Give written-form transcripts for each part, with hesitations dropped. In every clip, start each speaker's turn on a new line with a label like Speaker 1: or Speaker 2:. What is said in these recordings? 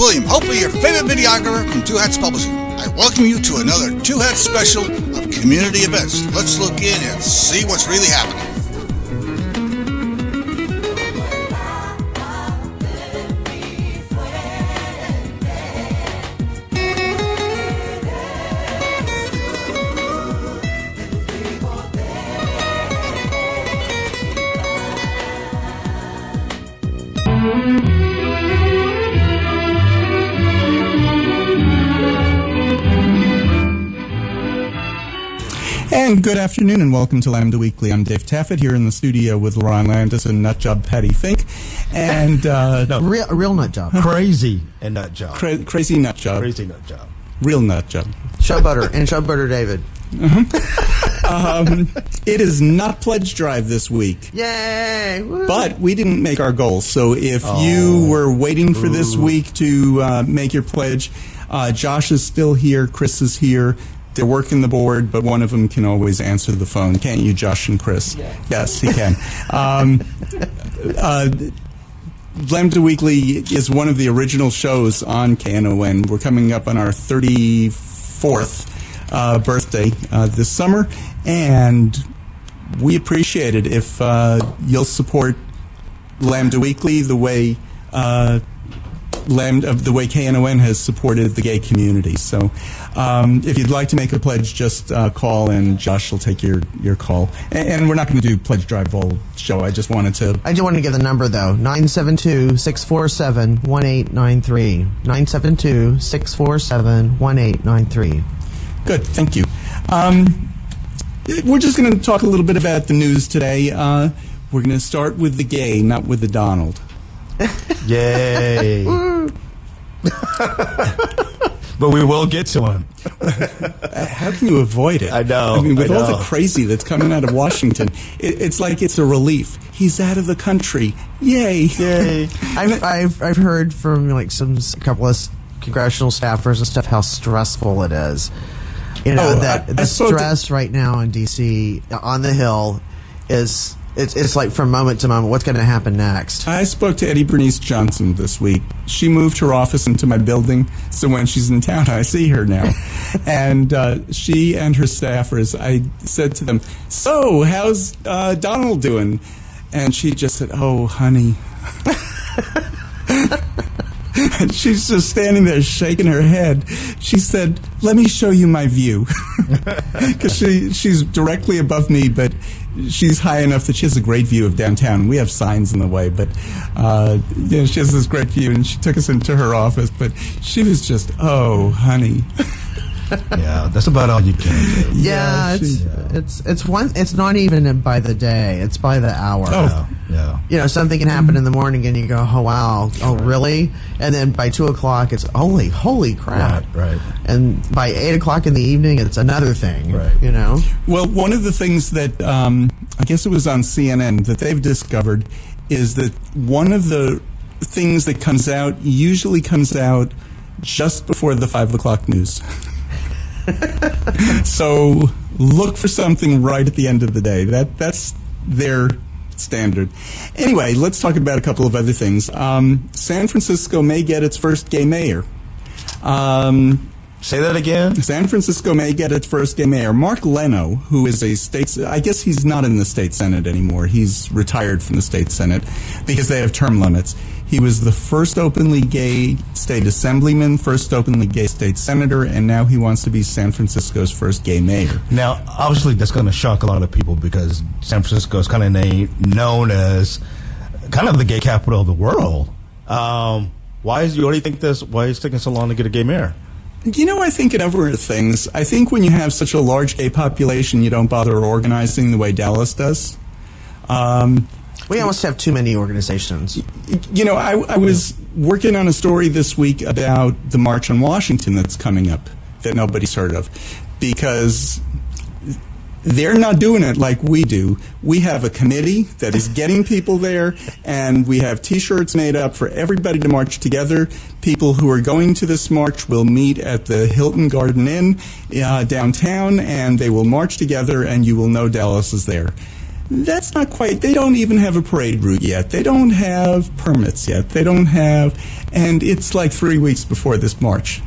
Speaker 1: William, hopefully your favorite videographer from Two Hats Publishing. I welcome you to another Two Hats special of community events. Let's look in and see what's really happening.
Speaker 2: And good afternoon and welcome to Lambda Weekly. I'm Dave Taffet here in the studio with Lerone Landis and nutjob Patti Fink. And
Speaker 3: real nut job.
Speaker 4: Crazy and nut job.
Speaker 2: Crazy nut job.
Speaker 4: Crazy nut job.
Speaker 2: Real nut job.
Speaker 3: Show butter David.
Speaker 2: It is not pledge drive this week.
Speaker 3: Yay! Woo.
Speaker 2: But we didn't make our goal. So if you were waiting for this week to make your pledge, Josh is still here. Chris is here. They're working the board, but one of them can always answer the phone. Can't you, Josh and Chris?
Speaker 3: Yeah.
Speaker 2: Yes, he can. Lambda Weekly is one of the original shows on Knon. We're coming up on our 34th birthday this summer, and we appreciate it if you'll support Lambda Weekly the way Knon has supported the gay community. So if you'd like to make a pledge, just call and Josh will take your call. And we're not going to do Pledge Drive whole show. I just wanted to
Speaker 3: give the number, though. 972-647-1893. 972-647-1893.
Speaker 2: Good, thank you. We're just going to talk a little bit about the news today. We're going to start with the gay, not with the Donald.
Speaker 4: Yay. But we will get to him.
Speaker 2: How can you avoid it?
Speaker 4: I know.
Speaker 2: I mean, with all the crazy that's coming out of Washington, it's like it's a relief. He's out of the country. Yay.
Speaker 4: Yay.
Speaker 3: I've heard from a couple of congressional staffers and stuff how stressful it is. You know, the stress right now in D.C. on the Hill is... It's like from moment to moment, what's going to happen next?
Speaker 2: I spoke to Eddie Bernice Johnson this week. She moved her office into my building, so when she's in town, I see her now. And she and her staffers, I said to them, "So, how's Donald doing?" And she just said, "Oh, honey." And she's just standing there shaking her head. She said, "Let me show you my view." Because she's directly above me, but she's high enough that she has a great view of downtown. We have signs in the way, but she has this great view, and she took us into her office, but she was just, "Oh, honey."
Speaker 4: Yeah, that's about all you can do.
Speaker 3: Yeah, it's not even by the day, it's by the hour.
Speaker 4: Oh, yeah.
Speaker 3: You know, something can happen in the morning and you go, "Oh, wow, oh, really?" And then by 2 o'clock, it's holy crap.
Speaker 4: Right.
Speaker 3: And by 8 o'clock in the evening, it's another thing,
Speaker 4: right.
Speaker 3: You know?
Speaker 2: Well, one of the things that, I guess it was on CNN, that they've discovered is that one of the things that usually comes out just before the 5 o'clock news. So look for something right at the end of the day. That's their standard. Anyway, let's talk about a couple of other things. San Francisco may get its first gay mayor.
Speaker 4: Say that again?
Speaker 2: San Francisco may get its first gay mayor. Mark Leno, who is I guess he's not in the state senate anymore. He's retired from the state senate because they have term limits. He was the first openly gay state assemblyman, first openly gay state senator, and now he wants to be San Francisco's first gay mayor.
Speaker 4: Now, obviously, that's going to shock a lot of people because San Francisco is kind of known as kind of the gay capital of the world. Why is it taking so long to get a gay mayor?
Speaker 2: You know, I think a number of things. I think when you have such a large gay population, you don't bother organizing the way Dallas does.
Speaker 3: We almost have too many organizations.
Speaker 2: You know, I was working on a story this week about the March on Washington that's coming up that nobody's heard of, because they're not doing it like we do. We have a committee that is getting people there, and we have T-shirts made up for everybody to march together. People who are going to this march will meet at the Hilton Garden Inn downtown, and they will march together, and you will know Dallas is there. That's not quite. They don't even have a parade route yet. They don't have permits yet. They don't have, and it's like 3 weeks before this march.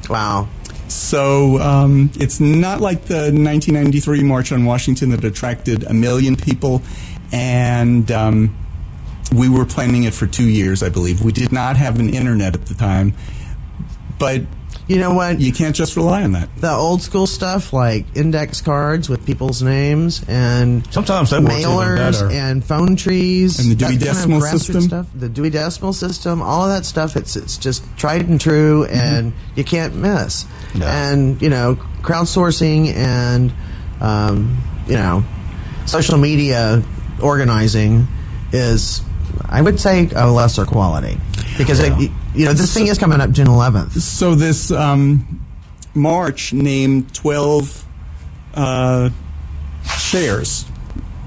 Speaker 3: Wow.
Speaker 2: So it's not like the 1993 March on Washington that attracted 1 million people, and we were planning it for 2 years, I believe. We did not have an internet at the time, but
Speaker 3: you know what?
Speaker 2: You can't just rely on that.
Speaker 3: The old school stuff like index cards with people's names and
Speaker 4: sometimes that works even
Speaker 3: mailers
Speaker 4: better.
Speaker 3: And phone trees
Speaker 2: and the Dewey Decimal System.
Speaker 3: Stuff, the Dewey Decimal System, all of that stuff. It's just tried and true, and you can't miss.
Speaker 4: No.
Speaker 3: And crowdsourcing and social media organizing is, I would say, a lesser quality because this thing is coming up June 11th.
Speaker 2: So this march named 12 chairs,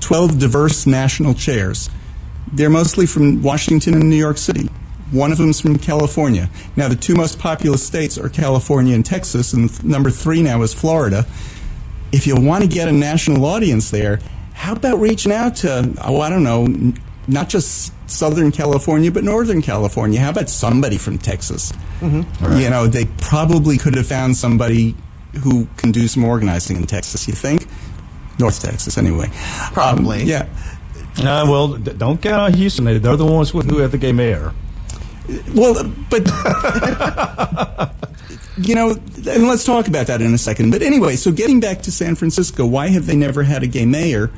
Speaker 2: 12 diverse national chairs. They're mostly from Washington and New York City. One of them's from California. Now, the two most populous states are California and Texas, and number 3 now is Florida. If you want to get a national audience there, how about reaching out to, I don't know, not just Southern California, but Northern California? How about somebody from Texas?
Speaker 3: Mm-hmm.
Speaker 2: Right. They probably could have found somebody who can do some organizing in Texas, you think? North Texas, anyway.
Speaker 3: Probably.
Speaker 2: Yeah.
Speaker 4: Don't count on Houston. They're the ones who have the gay mayor.
Speaker 2: Well, but, and let's talk about that in a second. But anyway, so getting back to San Francisco, why have they never had a gay mayor?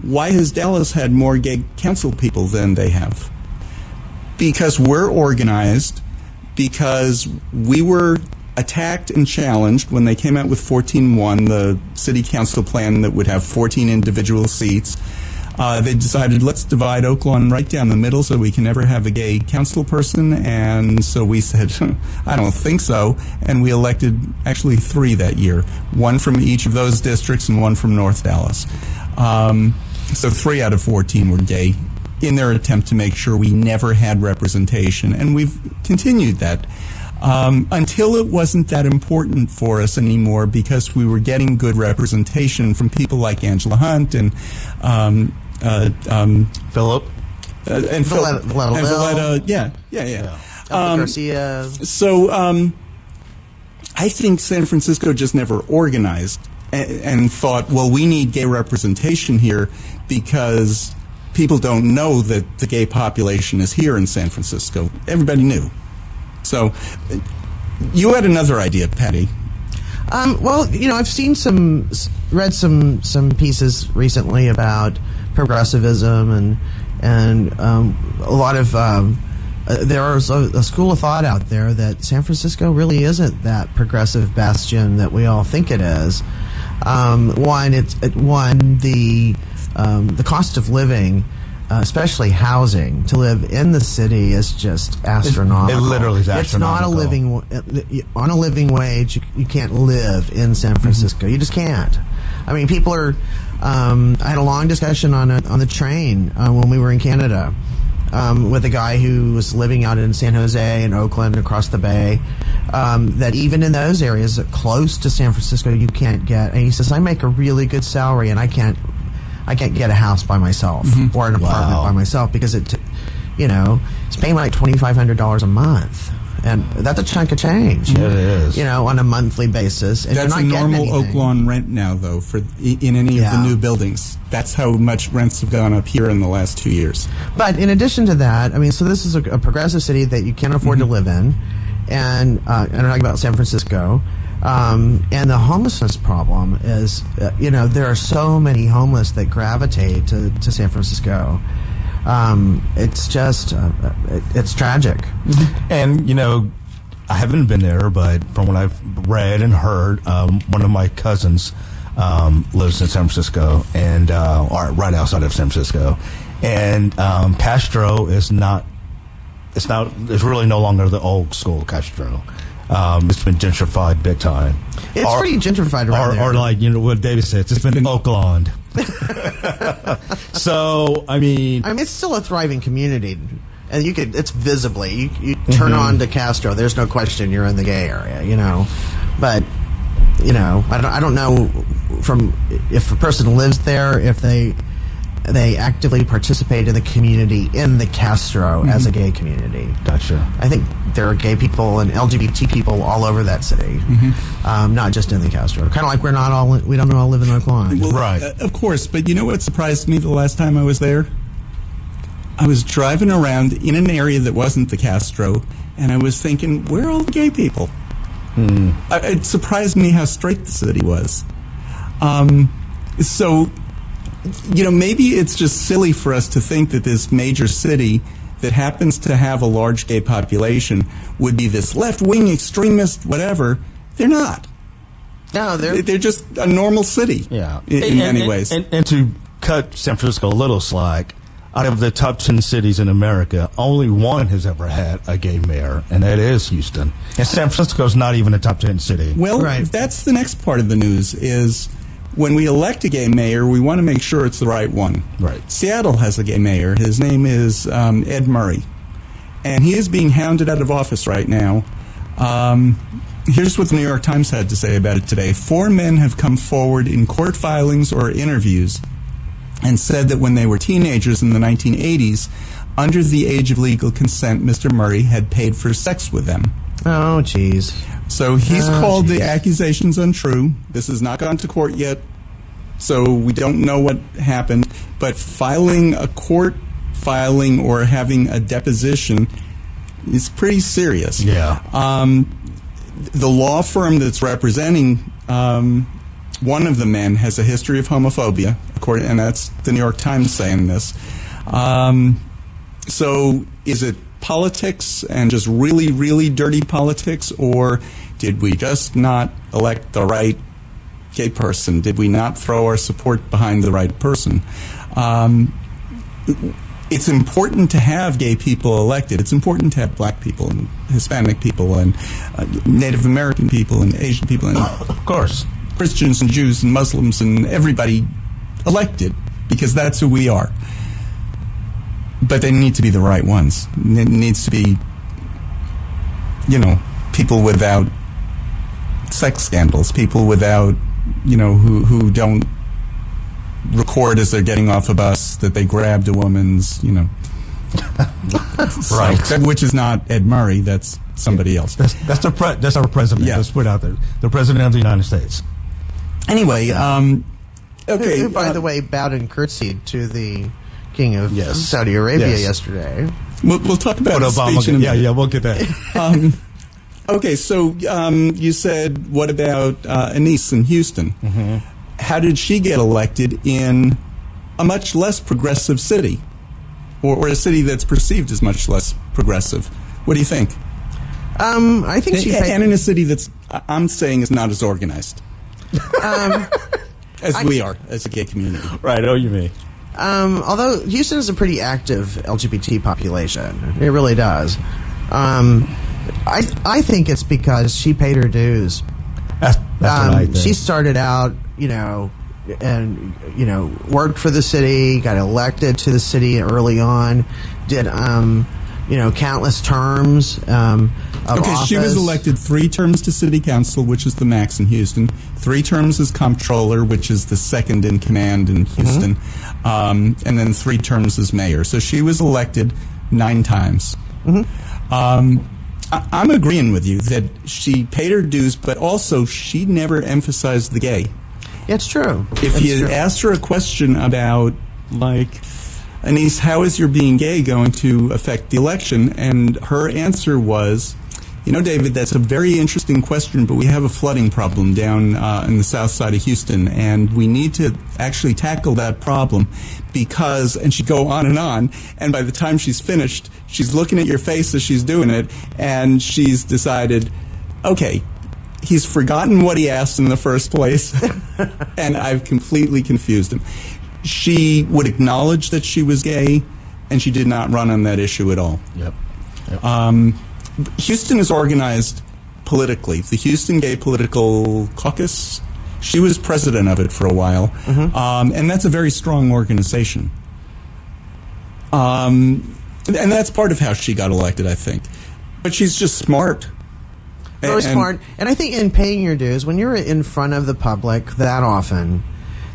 Speaker 2: Why has Dallas had more gay council people than they have? Because we're organized, because we were attacked and challenged when they came out with 14-1, the city council plan that would have 14 individual seats. They decided, let's divide Oak Lawn right down the middle so we can never have a gay council person. And so we said, I don't think so. And we elected actually 3 that year, 1 from each of those districts and 1 from North Dallas. So 3 out of 14 were gay in their attempt to make sure we never had representation. And we've continued that until it wasn't that important for us anymore because we were getting good representation from people like Angela Hunt and
Speaker 4: Philip.
Speaker 2: And Valletta. Yeah.
Speaker 3: Garcia.
Speaker 2: So I think San Francisco just never organized and thought, well, we need gay representation here because people don't know that the gay population is here in San Francisco. Everybody knew. So you had another idea, Patti.
Speaker 3: I've seen read some pieces recently about progressivism and a lot of there's a school of thought out there that San Francisco really isn't that progressive bastion that we all think it is. The cost of living, especially housing, to live in the city is just astronomical.
Speaker 4: It literally is astronomical.
Speaker 3: It's not on a living wage. You can't live in San Francisco. You just can't. I mean, people are. I had a long discussion on the train when we were in Canada with a guy who was living out in San Jose and Oakland across the bay. That even in those areas close to San Francisco, you can't get. And he says, I make a really good salary, and I can't get a house by myself or an apartment by myself because it's paying like $2,500 a month, and that's a chunk of change.
Speaker 4: Yeah, it is.
Speaker 3: On a monthly basis. And
Speaker 2: that's
Speaker 3: you're not
Speaker 2: a normal
Speaker 3: getting anything.
Speaker 2: Oak Lawn rent now, though, in any of the new buildings. That's how much rents have gone up here in the last 2 years.
Speaker 3: But in addition to that, so this is a progressive city that you can't afford to live in, and I'm talking about San Francisco. And the homelessness problem is, there are so many homeless that gravitate to San Francisco. It's just, it's tragic.
Speaker 4: And, I haven't been there, but from what I've read and heard, one of my cousins lives in San Francisco, and or right outside of San Francisco. And Castro is not, it's really no longer the old school Castro. It's been gentrified big time.
Speaker 3: It's pretty gentrified around there.
Speaker 4: Or like, what David says, it's been Oakland. So,
Speaker 3: it's still a thriving community. And it's visibly, you turn on to Castro, there's no question you're in the gay area, But, I don't know if a person lives there, if they they actively participate in the community in the Castro as a gay community.
Speaker 4: Gotcha.
Speaker 3: I think there are gay people and LGBT people all over that city, not just in the Castro. Kind of like we don't all live in Oak Lawn.
Speaker 2: Well,
Speaker 4: Right.
Speaker 2: Of course, but you know what surprised me the last time I was there? I was driving around in an area that wasn't the Castro, and I was thinking, where are all the gay people? It surprised me how straight the city was. So, maybe it's just silly for us to think that this major city that happens to have a large gay population would be this left-wing extremist whatever. They're not.
Speaker 3: No,
Speaker 2: They're just a normal city.
Speaker 4: Yeah.
Speaker 2: In many ways.
Speaker 4: And to cut San Francisco a little slack, out of the top 10 cities in America, only one has ever had a gay mayor, and that is Houston. And San Francisco's not even a top 10 city.
Speaker 2: Well, that's the next part of the news is when we elect a gay mayor, we want to make sure it's the right one.
Speaker 4: Right.
Speaker 2: Seattle has a gay mayor. His name is Ed Murray. And he is being hounded out of office right now. Here's what the New York Times had to say about it today. 4 men have come forward in court filings or interviews and said that when they were teenagers in the 1980s, under the age of legal consent, Mr. Murray had paid for sex with them.
Speaker 3: Oh, jeez.
Speaker 2: So he's called the accusations untrue. This has not gone to court yet, so we don't know what happened. But filing a court filing or having a deposition is pretty serious.
Speaker 4: Yeah.
Speaker 2: The law firm that's representing one of the men has a history of homophobia, and that's the New York Times saying this. So is it politics and just really, really dirty politics, or did we just not elect the right gay person? Did we not throw our support behind the right person? It's important to have gay people elected. It's important to have black people and Hispanic people and Native American people and Asian people and
Speaker 4: Of course.
Speaker 2: Christians and Jews and Muslims and everybody elected, because that's who we are. But they need to be the right ones. It needs to be, people without sex scandals, people without, who don't record as they're getting off a bus that they grabbed a woman's,
Speaker 4: Right.
Speaker 2: Which is not Ed Murray, that's somebody else.
Speaker 4: That's our president.
Speaker 2: Yeah.
Speaker 4: Let's put it out there. The president of the United States.
Speaker 2: Anyway, okay.
Speaker 3: Who, by the way, bowed and curtsied to the King of
Speaker 4: Yes.
Speaker 3: Saudi Arabia
Speaker 4: Yes.
Speaker 3: yesterday.
Speaker 2: We'll talk about his speech in a minute.
Speaker 4: Yeah, we'll get that.
Speaker 2: Okay, so you said, what about Anise in Houston? Mm-hmm. How did she get elected in a much less progressive city, or a city that's perceived as much less progressive? What do you think?
Speaker 3: I think she
Speaker 2: and in a city that's, I'm saying, is not as organized as we are as a gay community.
Speaker 4: Right, oh, you mean.
Speaker 3: Although Houston is a pretty active LGBT population. It really does. I think it's because she paid her dues.
Speaker 4: That's what I think.
Speaker 3: She started out, and worked for the city, got elected to the city early on, did countless terms of office.
Speaker 2: She was elected 3 terms to city council, which is the max in Houston, 3 terms as comptroller, which is the second in command in Houston, and then 3 terms as mayor. So she was elected 9 times. I'm agreeing with you that she paid her dues, but also she never emphasized the gay.
Speaker 3: It's true.
Speaker 2: If you asked her a question about, like, Anise, how is your being gay going to affect the election? And her answer was, David, that's a very interesting question, but we have a flooding problem down in the south side of Houston, and we need to actually tackle that problem because, and she'd go on, and by the time she's finished, she's looking at your face as she's doing it, and she's decided, okay, he's forgotten what he asked in the first place, and I've completely confused him. She would acknowledge that she was gay, and she did not run on that issue at all.
Speaker 4: Yep.
Speaker 2: Houston is organized politically. The Houston Gay Political Caucus, she was president of it for a while, and that's a very strong organization. And that's part of how she got elected, I think. But she's just smart.
Speaker 3: Very smart. And I think in paying your dues, when you're in front of the public that often,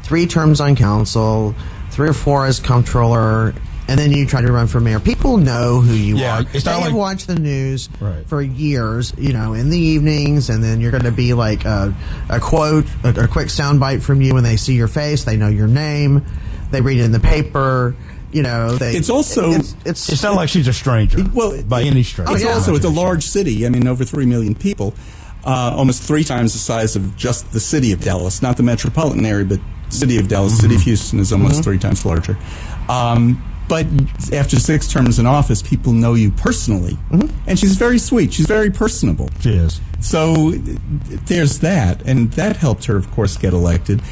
Speaker 3: 3 terms on council, 3 or 4 as comptroller, and then you try to run for mayor. People know who you are.
Speaker 4: It's
Speaker 3: they
Speaker 4: not
Speaker 3: have
Speaker 4: like,
Speaker 3: watched the news
Speaker 4: right.
Speaker 3: for years, in the evenings, and then you're going to be like a quote, a quick soundbite from you when they see your face. They know your name. They read it in the paper.
Speaker 2: It's also
Speaker 4: it's not like she's a stranger.
Speaker 2: Well,
Speaker 4: by any stretch.
Speaker 2: It's a large city. I mean, over 3 million people, almost 3 times the size of just the city of Dallas, not the metropolitan area, but the city of Dallas. City of Houston is almost 3 times larger. But after 6 terms in office, people know you personally, and she's very sweet. She's very personable.
Speaker 4: She is.
Speaker 2: So there's that, and that helped her, of course, get elected.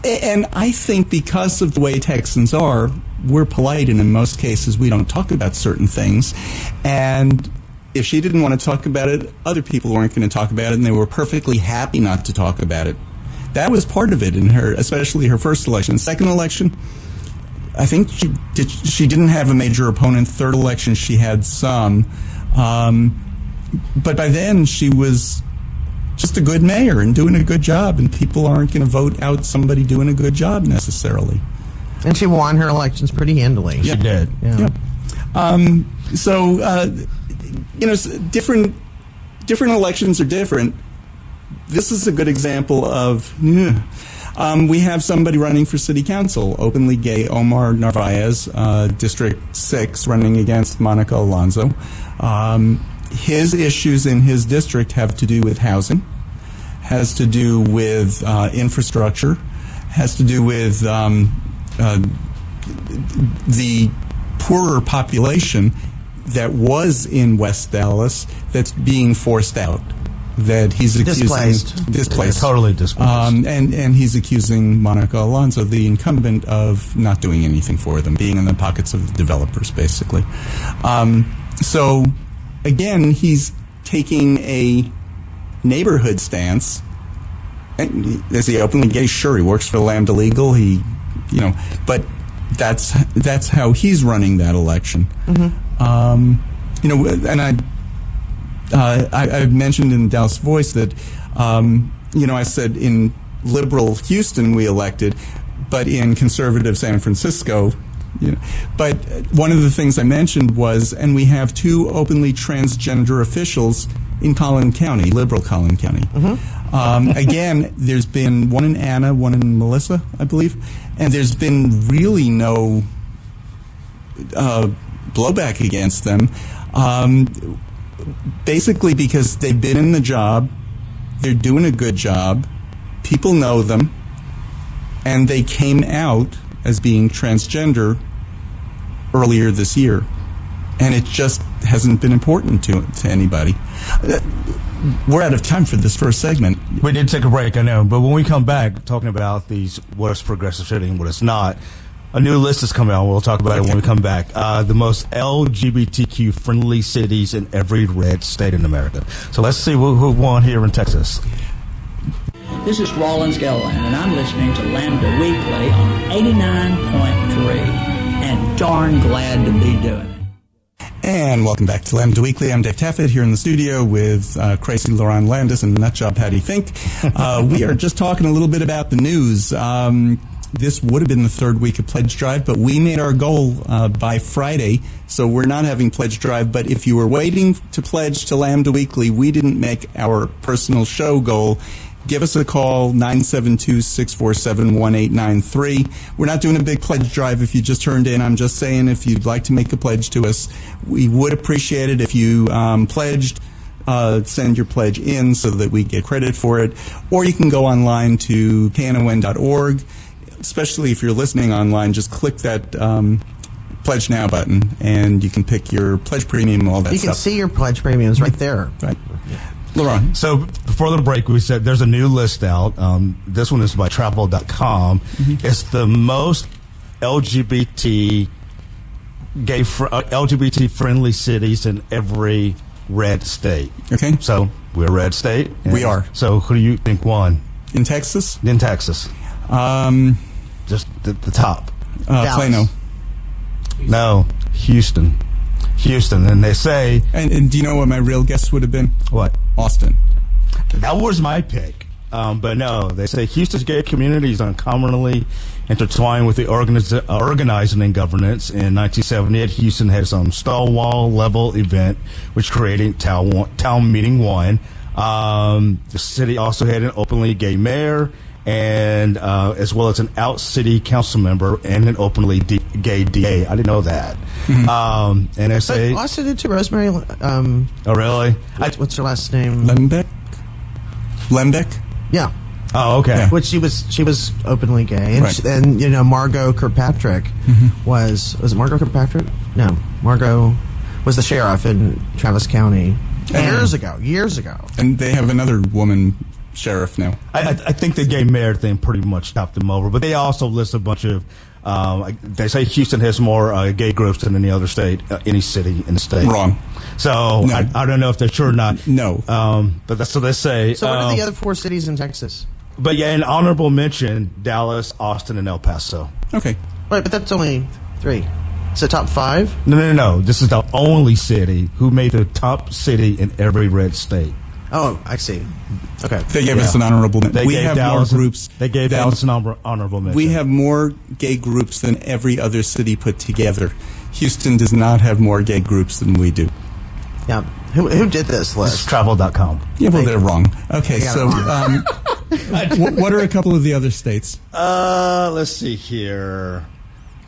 Speaker 2: And I think because of the way Texans are, we're polite, and in most cases we don't talk about certain things. And if she didn't want to talk about it, other people weren't going to talk about it, and they were perfectly happy not to talk about it. That was part of it in her, especially her first election. Second election, I think she didn't have a major opponent. Third election, she had some. But by then, she was just a good mayor and doing a good job, and people aren't going to vote out somebody doing a good job necessarily.
Speaker 3: And she won her elections pretty handily.
Speaker 4: She did.
Speaker 3: Yeah.
Speaker 2: Different elections are different. This is a good example of, we have somebody running for city council, openly gay Omar Narvaez, District 6, running against Monica Alonso. His issues in his district have to do with housing, has to do with infrastructure, has to do with the poorer population that was in West Dallas that's being forced out, that he's accusing displaced,
Speaker 4: totally displaced,
Speaker 2: and he's accusing Monica Alonso, the incumbent, of not doing anything for them, being in the pockets of the developers, basically. So again, he's taking a neighborhood stance. And is he openly gay? Sure, he works for Lambda Legal. But that's how he's running that election. And I mentioned in Dallas Voice that I said in liberal Houston we elected, but in conservative San Francisco. But one of the things I mentioned was, and we have 2 openly transgender officials in Collin County, liberal Collin County. Again, there's been one in Anna, one in Melissa, I believe, and there's been really no blowback against them, basically because they've been in the job, they're doing a good job, people know them, and they came out as being transgender earlier this year, and it just hasn't been important to anybody. We're out of time for this first segment.
Speaker 4: We did take a break, I know, but when we come back, talking about what is progressive city and what it's not, a new list is coming out. We'll talk about it when we come back. The most LGBTQ-friendly cities in every red state in America. So let's see who won here in Texas.
Speaker 5: This is Rollins Gilliland, and I'm listening to Lambda Weekly on 89.3, and darn glad to be doing it.
Speaker 2: And welcome back to Lambda Weekly. I'm Dave Taffet here in the studio with crazy Lerone Landis and nutjob Patti Fink. We are just talking a little bit about the news. This would have been the 3rd week of Pledge Drive, but we made our goal by Friday, so we're not having Pledge Drive. But if you were waiting to pledge to Lambda Weekly, we didn't make our personal show goal. Give us a call, 972-647-1893. We're not doing a big pledge drive if you just turned in. I'm just saying if you'd like to make a pledge to us, we would appreciate it if you pledged. Send your pledge in so that we get credit for it. Or you can go online to knon.org. Especially if you're listening online, just click that Pledge Now button, and you can pick your pledge premium and all that stuff.
Speaker 3: You can see your pledge premiums right there.
Speaker 2: Right. Lerone.
Speaker 4: So before the break, we said there's a new list out. This one is by travel.com. It's the most LGBT friendly cities in every red state.
Speaker 2: Okay.
Speaker 4: So we're a red state.
Speaker 2: We are.
Speaker 4: So who do you think won?
Speaker 2: In Texas?
Speaker 4: In Texas. Just the top.
Speaker 2: Plano.
Speaker 4: No, Houston. And they say...
Speaker 2: And do you know what my real guess would have been?
Speaker 4: What?
Speaker 2: Austin.
Speaker 4: That was my pick. But no, they say Houston's gay community is uncommonly intertwined with the organizing and governance. In 1978, Houston had some Stonewall-level event, which created Town Meeting 1. The city also had an openly gay mayor, and as well as an out-city council member and an openly gay DA. I didn't know that. And they say...
Speaker 3: Austin did too, Rosemary.
Speaker 4: Oh, really?
Speaker 3: What's her last name?
Speaker 2: Lembeck?
Speaker 3: Yeah.
Speaker 4: Oh, okay.
Speaker 2: Yeah.
Speaker 3: Which she was openly gay, and,
Speaker 2: Right.
Speaker 3: and you know, Margot Kirkpatrick was it Margot Kirkpatrick? No, Margot was the sheriff in Travis County years ago.
Speaker 2: And they have another woman sheriff now.
Speaker 4: I think the gay mayor thing pretty much stopped them over, but they also list a bunch of. They say Houston has more gay groups than any other state, any city in the state.
Speaker 2: Wrong.
Speaker 4: So
Speaker 2: No.
Speaker 4: I don't know if they're true or not.
Speaker 2: No.
Speaker 4: But that's what they say.
Speaker 3: So what are the other 4 cities in Texas?
Speaker 4: But yeah, an honorable mention: Dallas, Austin, and El Paso.
Speaker 2: Okay.
Speaker 3: Right, but that's only 3. It's the top 5.
Speaker 4: No. This is the only city who made the top city in every red state.
Speaker 3: Oh, I see. Okay.
Speaker 2: They gave us an honorable mention. We
Speaker 4: gave
Speaker 2: have
Speaker 4: Dallas
Speaker 2: more groups.
Speaker 4: They gave Dallas an honorable mention.
Speaker 2: We have more gay groups than every other city put together. Houston does not have more gay groups than we do.
Speaker 3: Yeah. Who did this list?
Speaker 4: It's travel.com.
Speaker 2: Yeah, well, they're wrong. Okay,
Speaker 3: got
Speaker 2: so
Speaker 3: it
Speaker 2: what are a couple of the other states?
Speaker 4: Let's see here.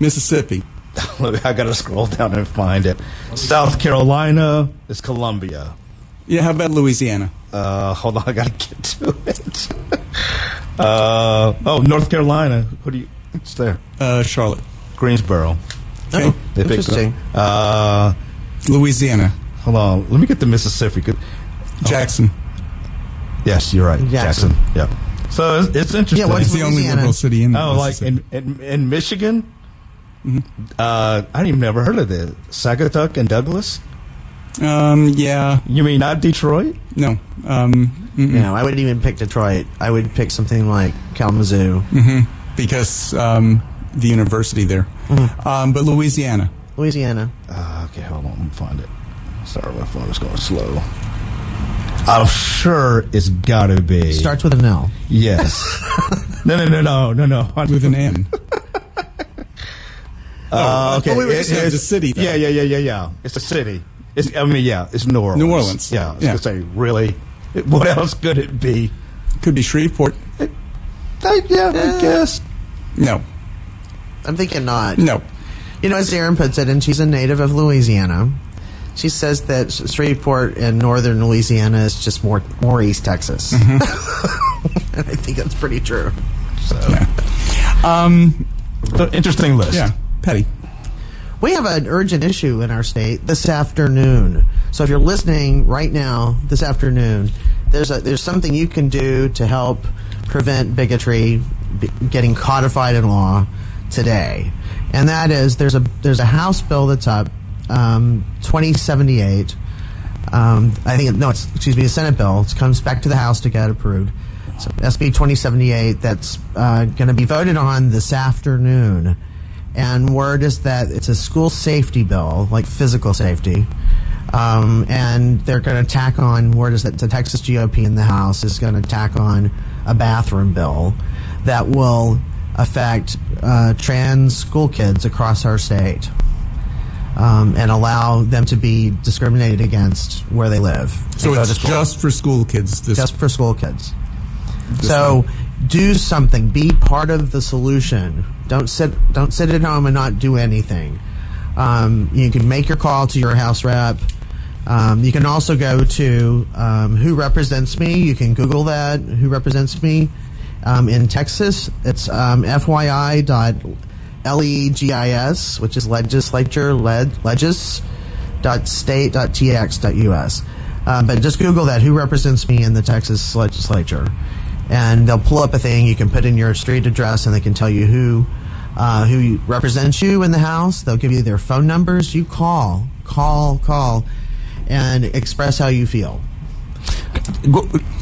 Speaker 2: Mississippi.
Speaker 4: I got to scroll down and find it. South Carolina is Columbia.
Speaker 2: Yeah, how about Louisiana?
Speaker 4: Hold on, I got to get to it. North Carolina. What's there?
Speaker 2: Charlotte.
Speaker 4: Greensboro.
Speaker 3: Oh,
Speaker 4: They picked
Speaker 3: interesting.
Speaker 2: Louisiana.
Speaker 4: Hold on, let me get to Mississippi.
Speaker 2: Jackson.
Speaker 4: Yes, you're right.
Speaker 3: Jackson.
Speaker 4: Yep. So it's interesting.
Speaker 3: Yeah, what's
Speaker 2: It's the only
Speaker 3: Louisiana?
Speaker 2: liberal city in
Speaker 4: like
Speaker 2: Mississippi.
Speaker 4: in Michigan? I didn't even never heard of this. Sagatuck and Douglas?
Speaker 2: Yeah.
Speaker 4: You mean not Detroit?
Speaker 2: No.
Speaker 3: No, I wouldn't even pick Detroit. I would pick something like Kalamazoo.
Speaker 2: Because the university there. But Louisiana.
Speaker 3: Louisiana.
Speaker 4: Okay, hold on. Let me find it. Sorry, my phone is going slow. I'm sure it's got to be.
Speaker 3: Starts with an L.
Speaker 4: Yes. No.
Speaker 2: With an N.
Speaker 4: Okay.
Speaker 2: we were just saying it's a city, though.
Speaker 4: Yeah. It's a city. It's New Orleans.
Speaker 2: New Orleans.
Speaker 4: Yeah. I was
Speaker 2: Yeah.
Speaker 4: going to say, really? What else could it be?
Speaker 2: Could be Shreveport.
Speaker 4: I guess.
Speaker 2: No.
Speaker 3: I'm thinking not.
Speaker 2: No.
Speaker 3: You know, as Erin puts it, and she's a native of Louisiana, she says that Shreveport in northern Louisiana is just more East Texas. And I think that's pretty true.
Speaker 4: So.
Speaker 2: Yeah.
Speaker 4: So, interesting list.
Speaker 2: Yeah. Petty.
Speaker 3: We have an urgent issue in our state this afternoon. So if you're listening right now, this afternoon, there's something you can do to help prevent bigotry getting codified in law today. And that is there's a House bill that's up, 2078. A Senate bill. It comes back to the House to get approved. So SB 2078 that's going to be voted on this afternoon. And word is that it's a school safety bill, like physical safety. And they're going to tack on, word is that the Texas GOP in the House is going to tack on a bathroom bill that will affect trans school kids across our state and allow them to be discriminated against where they live.
Speaker 2: So it's just for school kids.
Speaker 3: Just for school kids. So do something. Be part of the solution. Don't sit at home and not do anything. You can make your call to your House rep. You can also go to Who Represents Me. You can Google that, Who Represents Me. In Texas, it's fyi.legis, which is legislature, legis.state.tx.us. But just Google that, Who Represents Me in the Texas legislature. And they'll pull up a thing you can put in your street address, and they can tell you who represents you in the House. They'll give you their phone numbers. You call, and express how you feel.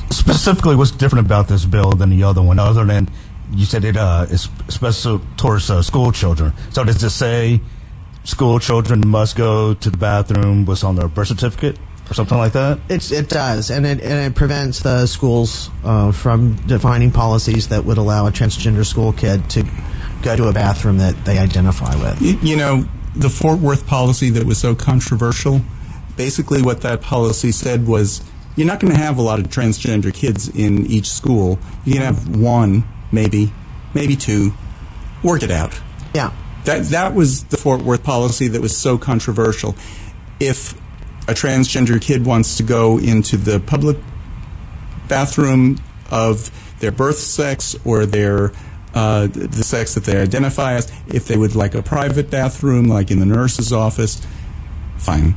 Speaker 4: Specifically, what's different about this bill than the other one, other than you said it is special towards school children? So does it say school children must go to the bathroom what's on their birth certificate? or something like that?
Speaker 3: It does, and it prevents the schools from defining policies that would allow a transgender school kid to go to a bathroom that they identify with.
Speaker 2: You know, the Fort Worth policy that was so controversial, basically what that policy said was, you're not going to have a lot of transgender kids in each school. You can have one, maybe two. Work it out.
Speaker 3: Yeah.
Speaker 2: That was the Fort Worth policy that was so controversial. If a transgender kid wants to go into the public bathroom of their birth sex or their the sex that they identify as, if they would like a private bathroom, like in the nurse's office, fine.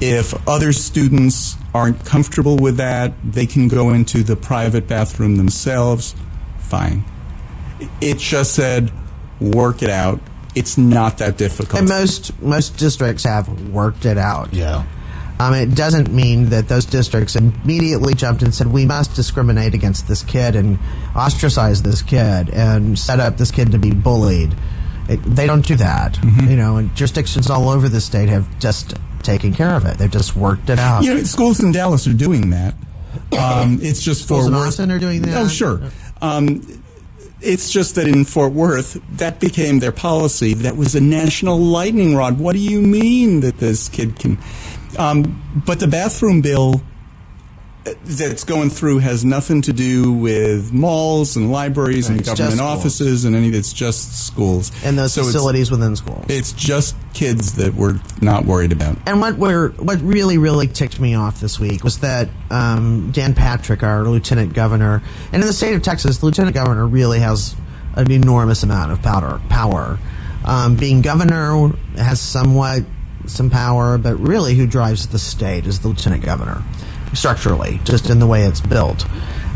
Speaker 2: If other students aren't comfortable with that, they can go into the private bathroom themselves, fine. It just said, work it out. It's not that difficult.
Speaker 3: And most districts have worked it out.
Speaker 4: Yeah.
Speaker 3: It doesn't mean that those districts immediately jumped and said, we must discriminate against this kid and ostracize this kid and set up this kid to be bullied. They don't do that. Mm-hmm. You know, and jurisdictions all over the state have just taken care of it. They've just worked it out.
Speaker 2: You know, schools in Dallas are doing that. It's just
Speaker 3: schools
Speaker 2: Fort
Speaker 3: in
Speaker 2: Worth.
Speaker 3: Austin are doing that?
Speaker 2: Oh, sure. It's just that in Fort Worth, that became their policy. That was a national lightning rod. What do you mean that this kid can... but the bathroom bill that's going through has nothing to do with malls and libraries and government offices and any. It's just schools
Speaker 3: and those facilities within schools.
Speaker 2: It's just kids that we're not worried about.
Speaker 3: And what really ticked me off this week was that Dan Patrick, our lieutenant governor, and in the state of Texas, the lieutenant governor really has an enormous amount of power. Being governor has some power, but really who drives the state is the lieutenant governor, structurally, just in the way it's built.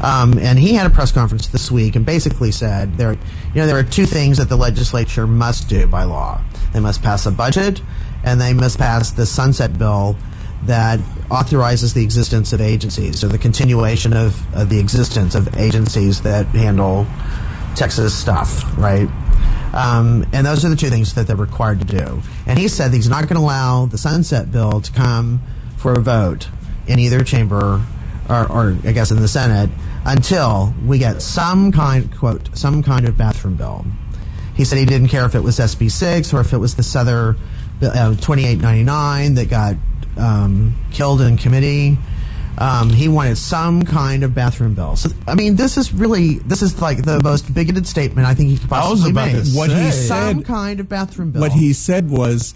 Speaker 3: And he had a press conference this week and basically said there are two things that the legislature must do by law. They must pass a budget, and they must pass the sunset bill that authorizes the existence of agencies, or the continuation of the existence of agencies that handle Texas stuff, right? And those are the two things that they're required to do. And he said he's not going to allow the sunset bill to come for a vote in either chamber, or I guess in the Senate, until we get some kind of bathroom bill. He said he didn't care if it was SB 6 or if it was this other 2899 that got killed in committee. He wanted some kind of bathroom bill. So, I mean, this is like the most bigoted statement I think he could possibly make. Some kind of bathroom bill.
Speaker 2: What he said was,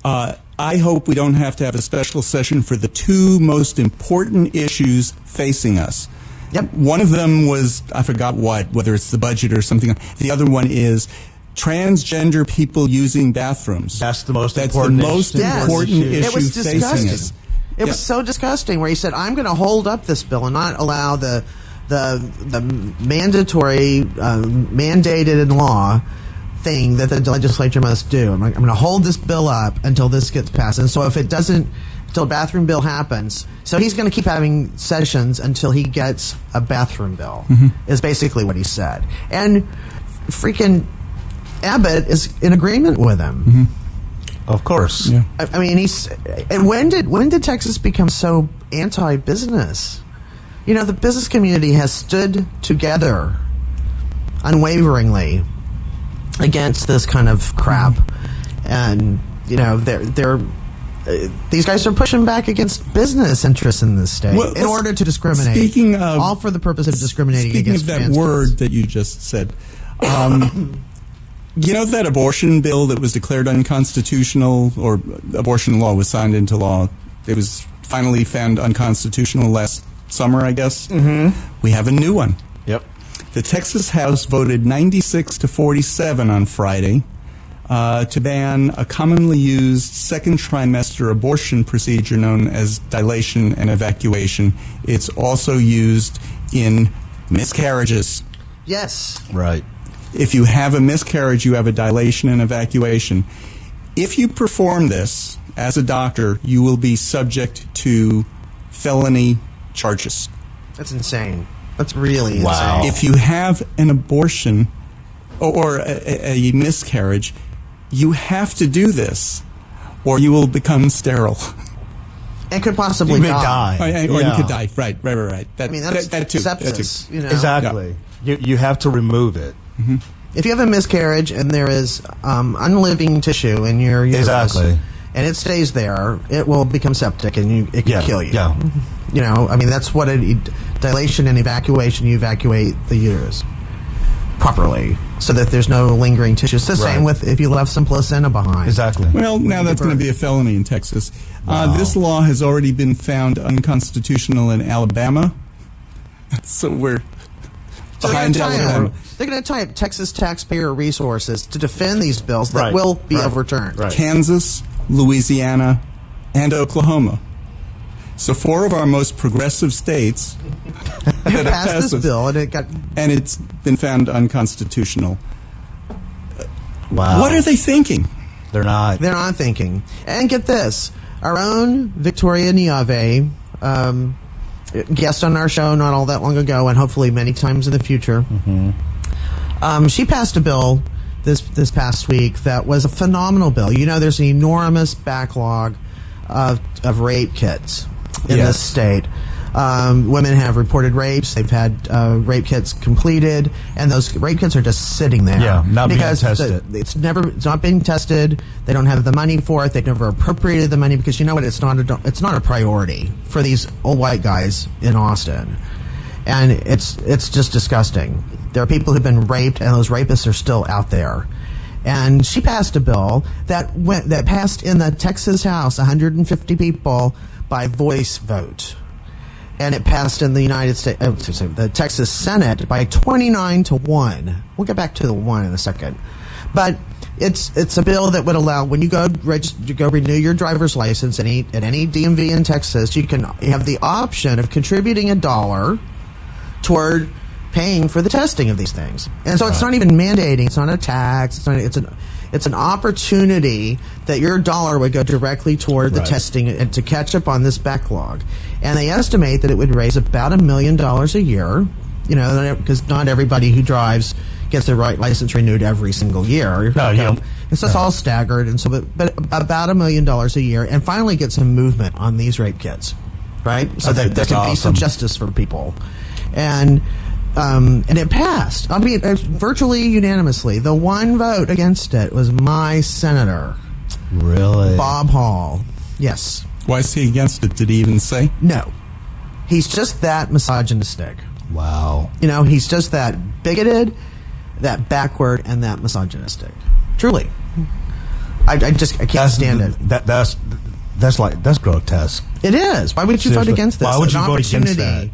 Speaker 2: I hope we don't have to have a special session for the two most important issues facing us.
Speaker 3: Yep.
Speaker 2: One of them was, I forgot whether it's the budget or something. The other one is transgender people using bathrooms.
Speaker 4: That's the most
Speaker 2: important issue
Speaker 3: it was
Speaker 2: facing us.
Speaker 3: It was so disgusting, where he said, I'm going to hold up this bill and not allow the mandatory, mandated in law thing that the legislature must do. I'm going to hold this bill up until this gets passed. And so if it doesn't, until a bathroom bill happens, so he's going to keep having sessions until he gets a bathroom bill, is basically what he said. And freaking Abbott is in agreement with him.
Speaker 4: Of course.
Speaker 2: Yeah.
Speaker 3: I mean, and when did Texas become so anti-business? You know, the business community has stood together unwaveringly against this kind of crap, and you know these guys are pushing back against business interests in this state in order to discriminate.
Speaker 2: Speaking of,
Speaker 3: all for the purpose of discriminating against
Speaker 2: that word
Speaker 3: kids.
Speaker 2: That you just said. You know that abortion bill that was declared unconstitutional, or abortion law was signed into law? It was finally found unconstitutional last summer, I guess. We have a new one.
Speaker 4: Yep.
Speaker 2: The Texas House voted 96-47 on Friday to ban a commonly used second trimester abortion procedure known as dilation and evacuation. It's also used in miscarriages.
Speaker 3: Yes.
Speaker 4: Right.
Speaker 2: If you have a miscarriage, you have a dilation and evacuation. If you perform this as a doctor, you will be subject to felony charges.
Speaker 3: That's insane. That's really
Speaker 4: Wow.
Speaker 3: insane.
Speaker 2: If you have an abortion or a miscarriage, you have to do this, or you will become sterile.
Speaker 3: And could possibly
Speaker 4: You may
Speaker 3: die.
Speaker 4: die.
Speaker 2: Or you
Speaker 4: Yeah.
Speaker 2: could die. Right. That,
Speaker 3: I mean, that's
Speaker 2: that too.
Speaker 3: sepsis.
Speaker 2: That too.
Speaker 3: You know?
Speaker 4: Exactly. You have to remove it.
Speaker 3: If you have a miscarriage and there is unliving tissue in your uterus,
Speaker 4: Exactly.
Speaker 3: and it stays there, it will become septic and it can kill you.
Speaker 4: Yeah.
Speaker 3: You know, I mean, that's what dilation and evacuation. You evacuate the uterus properly so that there's no lingering tissue. It's the same
Speaker 4: Right.
Speaker 3: with if you left some placenta behind.
Speaker 4: Exactly.
Speaker 2: Well, now that's going to be a felony in Texas. This law has already been found unconstitutional in Alabama. So we're behind Alabama.
Speaker 3: They're going to tie up Texas taxpayer resources to defend these bills that
Speaker 4: Right.
Speaker 3: will be
Speaker 4: Right.
Speaker 3: overturned.
Speaker 4: Right.
Speaker 2: Kansas, Louisiana, and Oklahoma. So 4 of our most progressive states
Speaker 3: They
Speaker 2: that have
Speaker 3: passed this bill, and it got.
Speaker 2: and it's been found unconstitutional.
Speaker 4: Wow.
Speaker 2: What are they thinking?
Speaker 4: They're not.
Speaker 3: They're not thinking. And get this, our own Victoria Niave, guest on our show not all that long ago, and hopefully many times in the future. She passed a bill this past week that was a phenomenal bill. You know, there's an enormous backlog of rape kits in this state. Women have reported rapes. They've had rape kits completed, and those rape kits are just sitting there.
Speaker 4: Yeah, not being
Speaker 3: because
Speaker 4: tested.
Speaker 3: It's not being tested. They don't have the money for it. They've never appropriated the money because you know what? It's not a priority for these old white guys in Austin, and it's just disgusting. There are people who've been raped, and those rapists are still out there. And she passed a bill that passed in the Texas House, 150 people by voice vote. And it passed in the United States, the Texas Senate by 29-1. We'll get back to the 1 in a second. But it's a bill that would allow, when you go renew your driver's license at any DMV in Texas, you have the option of contributing $1 toward paying for the testing of these things. And so it's not even mandating, it's not a tax, it's an opportunity that your dollar would go directly toward the testing and to catch up on this backlog. And they estimate that it would raise about $1 million a year, you know, because not everybody who drives gets their license renewed every single year.
Speaker 4: No, you don't.
Speaker 3: It's just all staggered, and so but about $1 million a year, and finally get some movement on these rape kits, right? So that there can be some justice for people. And it passed. I mean, virtually unanimously. The one vote against it was my senator,
Speaker 4: Really?
Speaker 3: Bob Hall. Yes.
Speaker 2: Why is he against it? Did he even say?
Speaker 3: No. He's just that misogynistic.
Speaker 4: Wow.
Speaker 3: You know, he's just that bigoted, that backward, and that misogynistic. Truly. I can't stand it.
Speaker 4: That's grotesque.
Speaker 3: It is. Why would you vote
Speaker 4: Seriously.
Speaker 3: against this?
Speaker 4: Why would
Speaker 3: An
Speaker 4: you vote against
Speaker 3: opportunity
Speaker 4: that?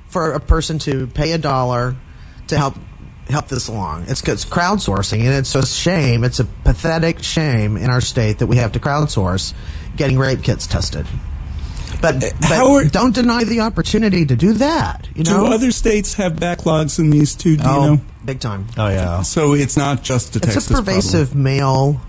Speaker 3: for a person to pay $1 to help this along. It's crowdsourcing, and it's a shame. It's a pathetic shame in our state that we have to crowdsource getting rape kits tested. But don't deny the opportunity to do that. You know,
Speaker 2: Do other states have backlogs in these too? Do you know?
Speaker 3: big time.
Speaker 4: Oh yeah.
Speaker 2: So it's not just a Texas
Speaker 3: It's a pervasive
Speaker 2: problem.
Speaker 3: male.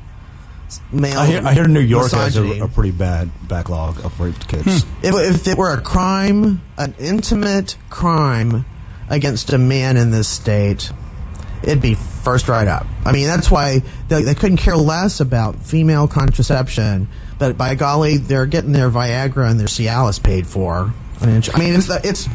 Speaker 4: I hear New York has
Speaker 3: misogyny.
Speaker 4: a pretty bad backlog of rape kits.
Speaker 3: If it were a crime, an intimate crime against a man in this state, it'd be first right up. I mean, that's why they couldn't care less about female contraception, but by golly, they're getting their Viagra and their Cialis paid for. I mean,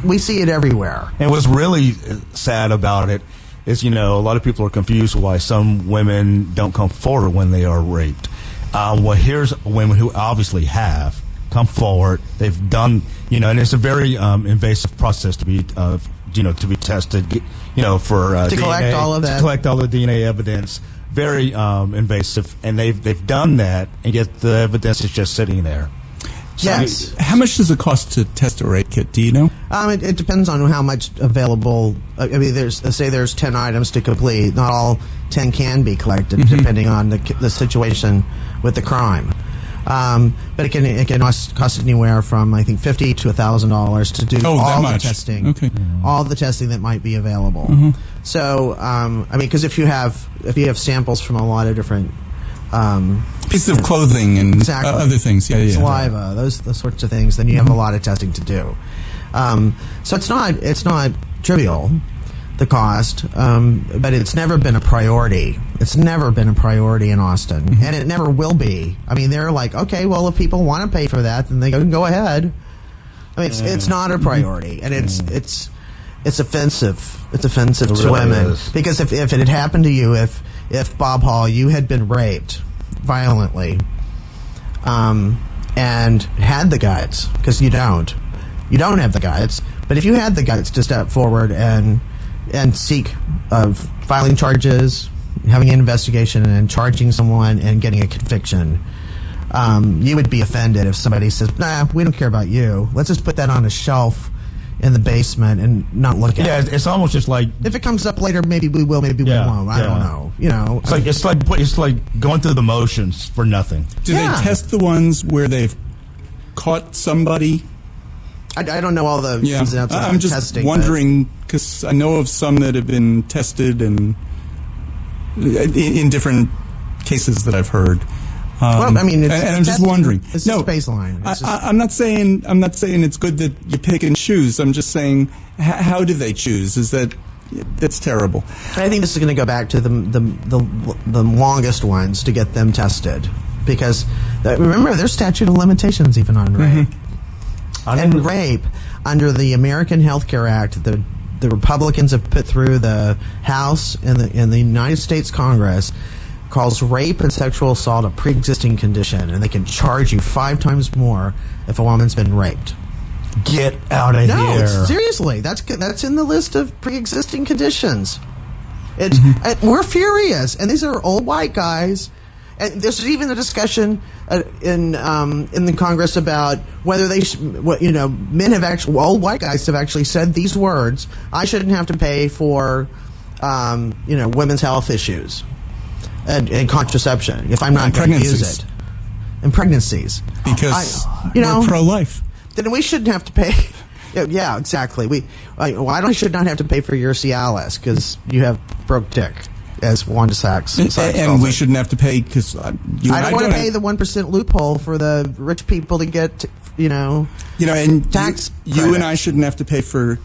Speaker 3: we see it everywhere.
Speaker 4: And what's really sad about it is, you know, a lot of people are confused why some women don't come forward when they are raped. Well, here's women who obviously have come forward. They've done, you know, and it's a very invasive process to be, to be tested, you know, for
Speaker 3: To
Speaker 4: DNA,
Speaker 3: collect all of that.
Speaker 4: to collect all the DNA evidence. Very invasive, and they've done that, and yet the evidence is just sitting there.
Speaker 3: Yes.
Speaker 2: How much does it cost to test a rape kit? Do you know?
Speaker 3: It depends on how much available. I mean, there's 10 items to complete. Not all 10 can be collected, depending on the situation with the crime. But it can cost anywhere from, I think, $50 to $1,000 to do all the testing.
Speaker 2: Okay.
Speaker 3: All the testing that might be available. So, I mean, because if you have samples from a lot of different
Speaker 2: Pieces of clothing and
Speaker 3: Exactly.
Speaker 2: other things. Yeah.
Speaker 3: saliva, those sorts of things, then you have a lot of testing to do. So it's not trivial, the cost, but it's never been a priority. It's never been a priority in Austin, and it never will be. I mean, they're like, okay, well, if people want to pay for that, then they can go ahead. I mean, it's not a priority, and it's offensive. It's offensive to
Speaker 4: really
Speaker 3: women
Speaker 4: is.
Speaker 3: because if it had happened to you, if Bob Hall, you had been raped violently, and had the guts, because you don't have the guts, but if you had the guts to step forward and seek filing charges, having an investigation, and charging someone and getting a conviction, you would be offended if somebody says, nah, we don't care about you. Let's just put that on a shelf in the basement and not look at it.
Speaker 4: Yeah, it's almost just like,
Speaker 3: if it comes up later, maybe we will, maybe we won't. I don't know. You know,
Speaker 4: it's like going through the motions for nothing.
Speaker 2: Do they test the ones where they've caught somebody?
Speaker 3: I don't know all the ins and outs of
Speaker 2: I'm just
Speaker 3: testing,
Speaker 2: wondering, because I know of some that have been tested and in different cases that I've heard.
Speaker 3: Well, I mean,
Speaker 2: and I'm just wondering.
Speaker 3: It's just baseline.
Speaker 2: I'm not saying it's good that you pick and choose. I'm just saying, how do they choose? That's terrible.
Speaker 3: I think this is going to go back to the longest ones to get them tested, because remember, there's statute of limitations even on rape. And rape, under the American Health Care Act, the Republicans have put through the House and the United States Congress, calls rape and sexual assault a pre-existing condition, and they can charge you 5 times more if a woman's been raped.
Speaker 4: Get out of here!
Speaker 3: No, seriously, that's in the list of pre-existing conditions. We're furious, and these are old white guys. And there's even a discussion in the Congress about whether men have actually, old white guys have actually said these words: "I shouldn't have to pay for, women's health issues and contraception if I'm not going to use it, and pregnancies,
Speaker 2: because we're pro-life.
Speaker 3: Then we shouldn't have to pay." Yeah, exactly. I should not have to pay for your Cialis because you have broke dick, as Wanda Sachs.
Speaker 2: And we shouldn't have to pay because I
Speaker 3: don't want to pay the 1% loophole for the rich people to get,
Speaker 2: and
Speaker 3: tax.
Speaker 2: You and I shouldn't have to pay for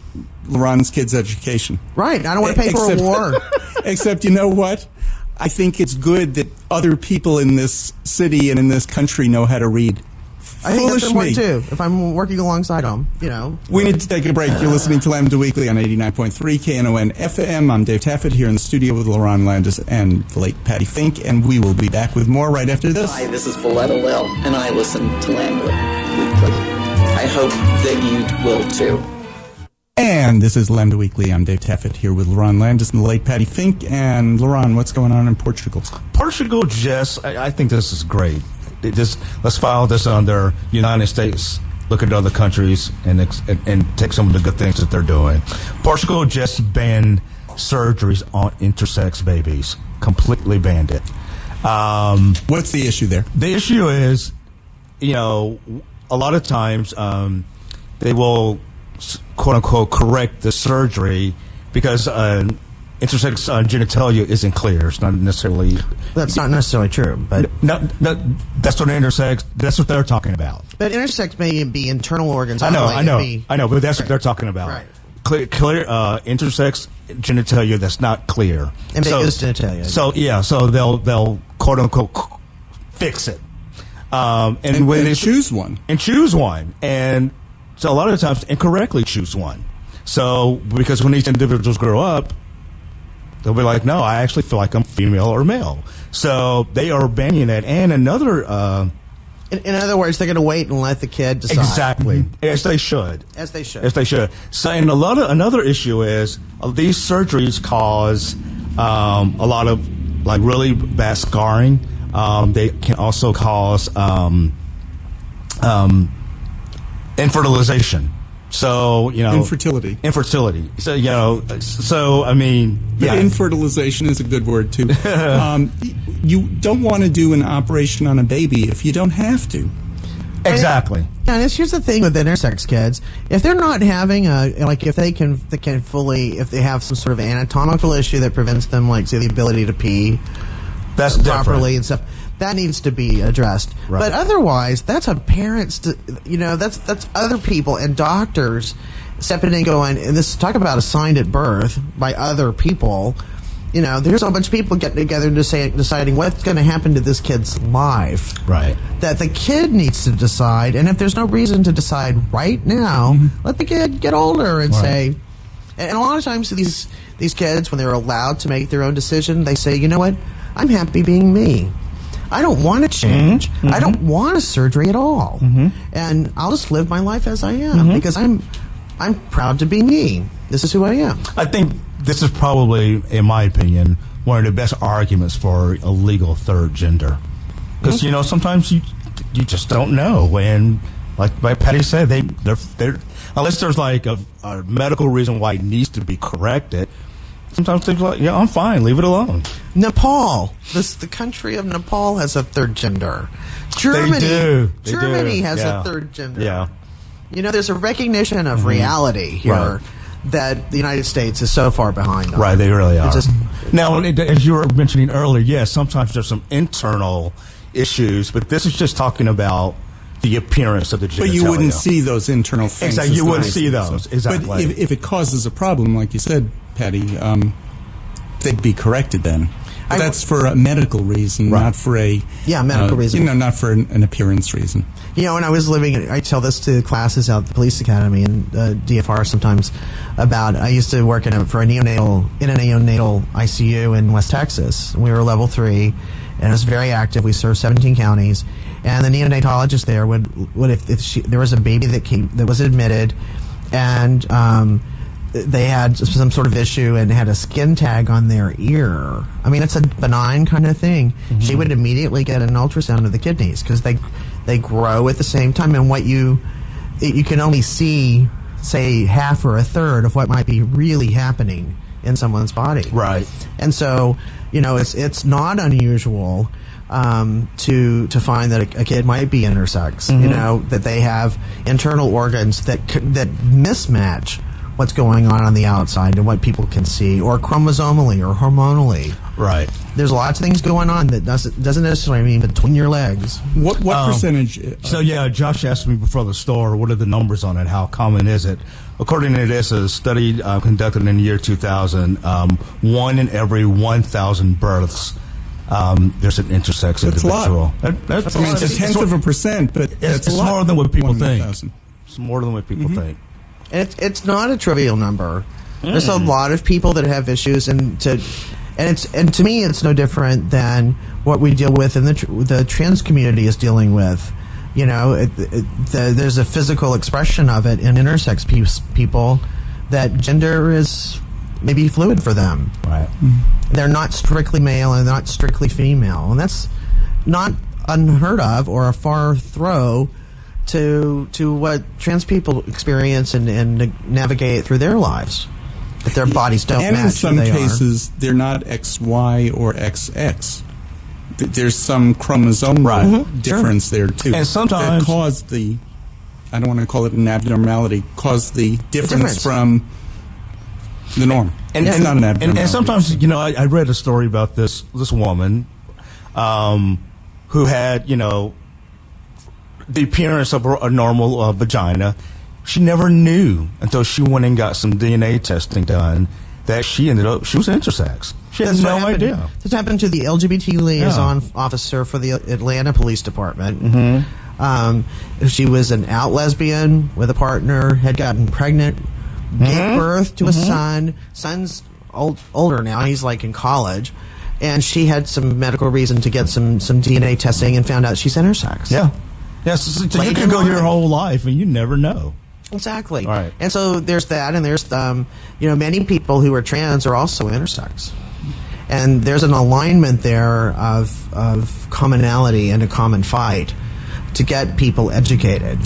Speaker 2: Lerone's kids' education.
Speaker 3: Right. I don't want to pay for a war.
Speaker 2: Except, you know what? I think it's good that other people in this city and in this country know how to read.
Speaker 3: I think that's important too. If I'm working alongside them,
Speaker 2: We need to take a break. You're listening to Lambda Weekly on 89.3 Knon FM. I'm Dave Taffet here in the studio with Lerone Landis and the late Patti Fink, and we will be back with more right after this.
Speaker 6: Hi, this is Valletta Lil, and I listen to Lambda Weekly. I hope that you will too.
Speaker 2: And this is Lambda Weekly. I'm Dave Taffet here with Lerone Landis and the late Patti Fink. And Lerone, what's going on in Portugal?
Speaker 4: Portugal, I think this is great. Let's file this under United States. Look at other countries and take some of the good things that they're doing. Portugal just banned surgeries on intersex babies. Completely banned it.
Speaker 2: What's the issue there?
Speaker 4: The issue is, a lot of times they will, quote unquote, correct the surgery because intersex genitalia isn't clear. It's not necessarily.
Speaker 3: That's not necessarily true, but
Speaker 4: no, that's what intersex. That's what they're talking about.
Speaker 3: But intersex may be internal organs.
Speaker 4: I know, but that's what they're talking about.
Speaker 3: Right.
Speaker 4: Clear intersex genitalia that's not clear.
Speaker 3: Ambiguous genitalia.
Speaker 4: So they'll quote unquote fix it. And when they
Speaker 2: choose one,
Speaker 4: and so a lot of times incorrectly choose one. So because when these individuals grow up, they'll be like, no, I actually feel like I'm female or male. So they are banning that. And another...
Speaker 3: in other words, they're going to wait and let the kid decide.
Speaker 4: Exactly. As they should. So, and another issue is these surgeries cause a lot of really bad scarring. They can also cause infertilization. So,
Speaker 2: infertility.
Speaker 4: So, I mean,
Speaker 2: yeah. Infertilization is a good word, too. You don't want to do an operation on a baby if you don't have to.
Speaker 4: Exactly.
Speaker 3: And here's the thing with intersex kids: if they're not having if they have some sort of anatomical issue that prevents them, say, the ability to pee
Speaker 4: that's
Speaker 3: properly and stuff, that needs to be addressed. Right. But otherwise, that's a parent's. That's other people and doctors stepping in and going, and this talk about assigned at birth by other people. You know, there's a bunch of people getting together and deciding what's going to happen to this kid's life.
Speaker 4: Right.
Speaker 3: That the kid needs to decide, and if there's no reason to decide right now, let the kid get older and say. And a lot of times these kids, when they're allowed to make their own decision, they say, you know what, I'm happy being me. I don't want to change. I don't want a surgery at all. And I'll just live my life as I am because I'm proud to be me. This is who I am.
Speaker 4: I think this is probably, in my opinion, one of the best arguments for a legal third gender. Because, you know, sometimes you just don't know. And like Patti said, they're unless there's like a medical reason why it needs to be corrected, sometimes they're like, yeah, I'm fine, leave it alone.
Speaker 3: Nepal. The country of Nepal has a third gender. Germany. Germany has a third gender.
Speaker 4: Yeah.
Speaker 3: You know, there's a recognition of reality here that the United States is so far behind on.
Speaker 4: Right, they really are. Now, as you were mentioning earlier, yes, sometimes there's some internal issues, but this is just talking about the appearance of the genitalia.
Speaker 2: But you wouldn't see those internal things.
Speaker 4: Exactly, you wouldn't see those. Exactly.
Speaker 2: But if it causes a problem, like you said, Patti, they'd be corrected then. But that's for a medical reason, not for a
Speaker 3: medical reason.
Speaker 2: You know, not for an appearance reason.
Speaker 3: You know, when I was living, I tell this to classes out at the police academy and DFR sometimes about. I used to work for a neonatal ICU in West Texas. We were level 3, and it was very active. We served 17 counties, and the neonatologist there would if there was a baby that was admitted, and they had some sort of issue and had a skin tag on their ear. I mean, it's a benign kind of thing. She would immediately get an ultrasound of the kidneys because they grow at the same time, and you can only see, say, half or a third of what might be really happening in someone's body.
Speaker 4: Right.
Speaker 3: And so, you know, it's not unusual to find that a kid might be intersex. You know, that they have internal organs that mismatch what's going on the outside and what people can see, or chromosomally or hormonally.
Speaker 4: Right.
Speaker 3: There's lots of things going on that doesn't necessarily mean between your legs.
Speaker 2: What percentage?
Speaker 4: So, Josh asked me before the store, what are the numbers on it? How common is it? According to this, a study conducted in the year 2000, 1 in every 1,000 births, there's an intersex individual.
Speaker 2: That's a lot. It's a tenth of a percent, but
Speaker 4: it's more than what people think. It's more than what people think.
Speaker 3: And it's not a trivial number. There's a lot of people that have issues, and to me, it's no different than what we deal with and the trans community is dealing with. You know, there's a physical expression of it in intersex people that gender is maybe fluid for them.
Speaker 4: Right.
Speaker 3: They're not strictly male and they're not strictly female, and that's not unheard of or a far throw to what trans people experience and navigate through their lives. If their bodies don't match
Speaker 2: and in some
Speaker 3: who they
Speaker 2: cases, they're not XY or XX. There's some chromosomal difference there, too.
Speaker 4: And sometimes
Speaker 2: that caused the, I don't want to call it an abnormality, caused the difference from the norm.
Speaker 4: And
Speaker 2: it's not an abnormality.
Speaker 4: And sometimes, you know, I read a story about this woman who had, you know, the appearance of a normal vagina. She never knew until she went and got some DNA testing done that she was intersex. She had no idea.
Speaker 3: This happened to the LGBT liaison officer for the Atlanta Police Department. She was an out lesbian with a partner, had gotten pregnant, gave birth to a son. Son's older now. He's like in college. And she had some medical reason to get some DNA testing and found out she's intersex.
Speaker 4: Yeah. Yes, so you could go your whole life and you never know.
Speaker 3: Exactly.
Speaker 4: Right.
Speaker 3: And so there's that, and there's you know, many people who are trans are also intersex, and there's an alignment there of commonality and a common fight to get people educated.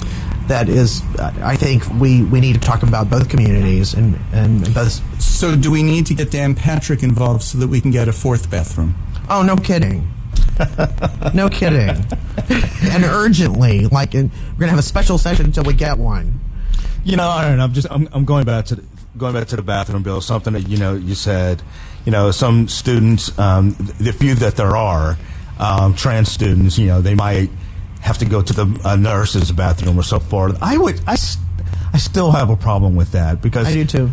Speaker 3: That is, I think we need to talk about both communities and both.
Speaker 2: So do we need to get Dan Patrick involved so that we can get a 4th bathroom?
Speaker 3: Oh, no kidding. No kidding. And urgently, like, we're gonna have a special session until we get one.
Speaker 4: You know, I don't know. I'm going back to the bathroom bill. Something that, you know, you said, you know, some students, the few that there are, trans students, you know, they might have to go to the nurse's bathroom or so forth. I still have a problem with that because
Speaker 3: I do too.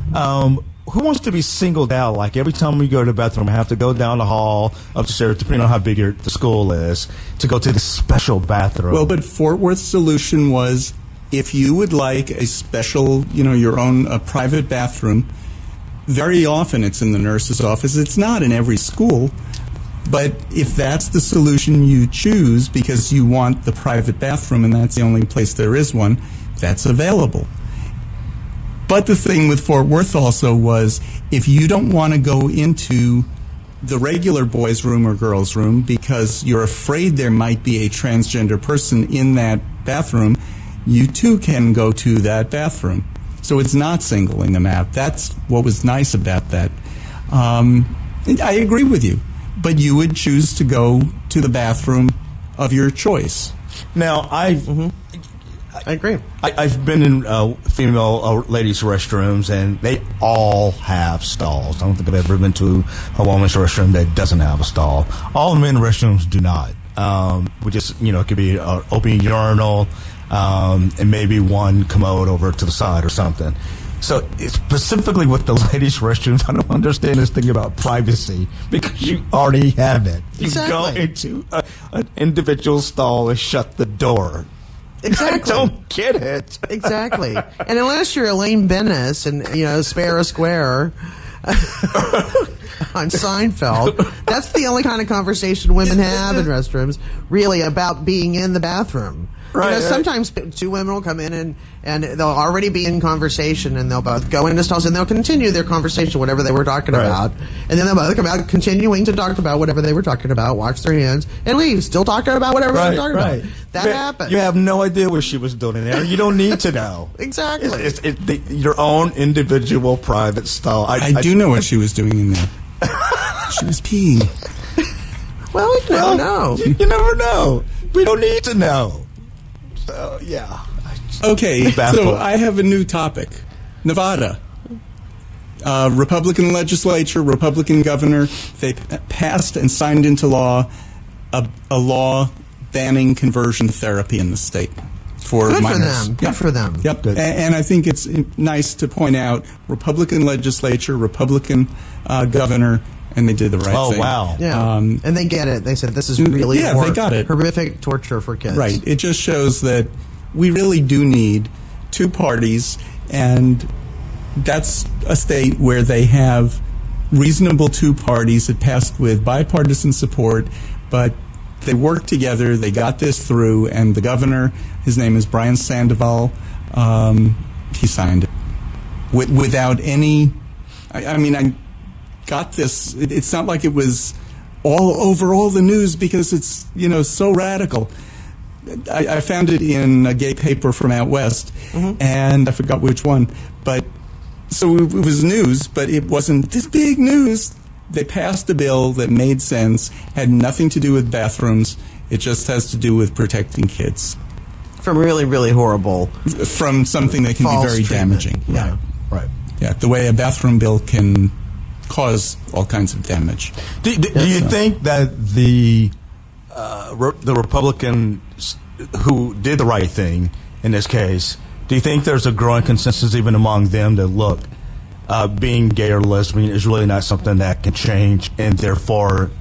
Speaker 4: Who wants to be singled out? Like every time we go to the bathroom, I have to go down the hall upstairs, depending on how big the school is, to go to the special bathroom.
Speaker 2: Well, but Fort Worth's solution was if you would like a special, your own private bathroom, very often it's in the nurse's office. It's not in every school. But if that's the solution you choose because you want the private bathroom and that's the only place there is one, that's available. But the thing with Fort Worth also was if you don't want to go into the regular boys' room or girls' room because you're afraid there might be a transgender person in that bathroom, you too can go to that bathroom. So it's not singling them out. That's what was nice about that. I agree with you. But you would choose to go to the bathroom of your choice.
Speaker 4: Now,
Speaker 3: I agree.
Speaker 4: I've been in female ladies' restrooms, and they all have stalls. I don't think I've ever been to a woman's restroom that doesn't have a stall. All the men's restrooms do not. We just, it could be an open urinal and maybe one commode over to the side or something. So specifically with the ladies' restrooms, I don't understand this thing about privacy because you already have it. You go into an individual stall and shut the door.
Speaker 3: Exactly.
Speaker 4: I don't get it.
Speaker 3: Exactly. And unless you're Elaine Bennis and, spare a square on Seinfeld, that's the only kind of conversation women have in restrooms, really, about being in the bathroom.
Speaker 4: Right,
Speaker 3: sometimes two women will come in and they'll already be in conversation and they'll both go into stalls and they'll continue their conversation, whatever they were talking about. And then they'll both come out continuing to talk about whatever they were talking about, wash their hands, and leave, still talking about whatever they were talking about. That happens.
Speaker 4: You have no idea what she was doing in there. You don't need to know.
Speaker 3: Exactly.
Speaker 4: It's your own individual private stall.
Speaker 2: I do know what she was doing in there. She was peeing.
Speaker 3: Well, we never know.
Speaker 4: You never know. We don't need to know. So, yeah.
Speaker 2: Okay, so I have a new topic. Nevada. Republican legislature, Republican governor, they passed and signed into law a law banning conversion therapy in the state for
Speaker 3: Good
Speaker 2: minors.
Speaker 3: Good for them.
Speaker 2: Yep.
Speaker 4: Good.
Speaker 2: And I think it's nice to point out Republican legislature, Republican governor, and they did the right thing.
Speaker 4: Oh, wow.
Speaker 3: Yeah. And they get it. They said this is really
Speaker 2: they got it.
Speaker 3: Horrific torture for kids.
Speaker 2: Right. It just shows that we really do need two parties, and that's a state where they have reasonable two parties that passed with bipartisan support, but they worked together, they got this through, and the governor, his name is Brian Sandoval, he signed it. Without any, I got this, it's not like it was all over all the news because it's, so radical. I found it in a gay paper from out west, and I forgot which one. But so it was news, but it wasn't this big news. They passed a bill that made sense, had nothing to do with bathrooms. It just has to do with protecting kids
Speaker 3: From really, really horrible.
Speaker 2: From something that can be very
Speaker 3: treatment.
Speaker 2: damaging.
Speaker 3: Yeah.
Speaker 4: Right.
Speaker 2: Yeah, the way a bathroom bill can cause all kinds of damage.
Speaker 4: Do you think that the Republicans who did the right thing in this case, do you think there's a growing consensus even among them that, look, being gay or lesbian is really not something that can change, and therefore,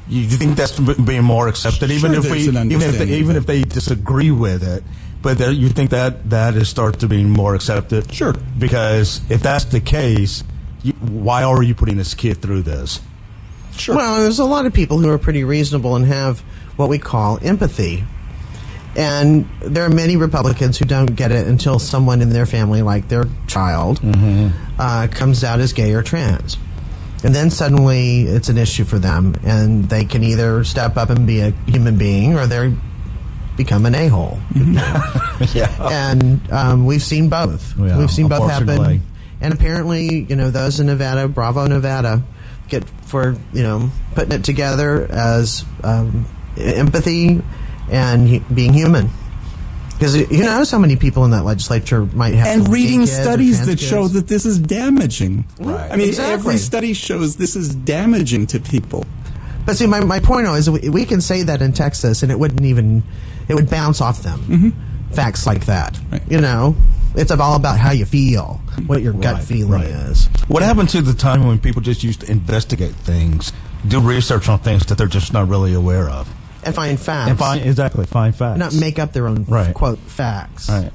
Speaker 4: you think that's being more accepted, even if they disagree with it? But you think that is start to being more accepted?
Speaker 2: Sure.
Speaker 4: Because if that's the case, why are you putting this kid through this?
Speaker 2: Sure.
Speaker 3: Well, there's a lot of people who are pretty reasonable and have what we call empathy. And there are many Republicans who don't get it until someone in their family, like their child, comes out as gay or trans. And then suddenly it's an issue for them, and they can either step up and be a human being or they become an a-hole.
Speaker 4: Yeah.
Speaker 3: And we've seen both.
Speaker 4: Yeah,
Speaker 3: we've seen both happen.
Speaker 4: unfortunately.
Speaker 3: And apparently, those in Nevada, Bravo, Nevada, get for, putting it together as empathy and being human. Because who knows how many people in that legislature might have
Speaker 2: and reading studies that
Speaker 3: kids.
Speaker 2: show that this is damaging.
Speaker 4: Right.
Speaker 2: I mean,
Speaker 3: Exactly.
Speaker 2: every study shows this is damaging to people.
Speaker 3: But see, my point is we can say that in Texas and it would bounce off them. Facts like that.
Speaker 2: Right.
Speaker 3: It's all about how you feel, what your gut feeling is.
Speaker 4: What happened to the time when people just used to investigate things, do research on things that they're just not really aware of?
Speaker 3: And find facts.
Speaker 4: And find facts.
Speaker 3: Not make up their own, quote, facts.
Speaker 4: Right.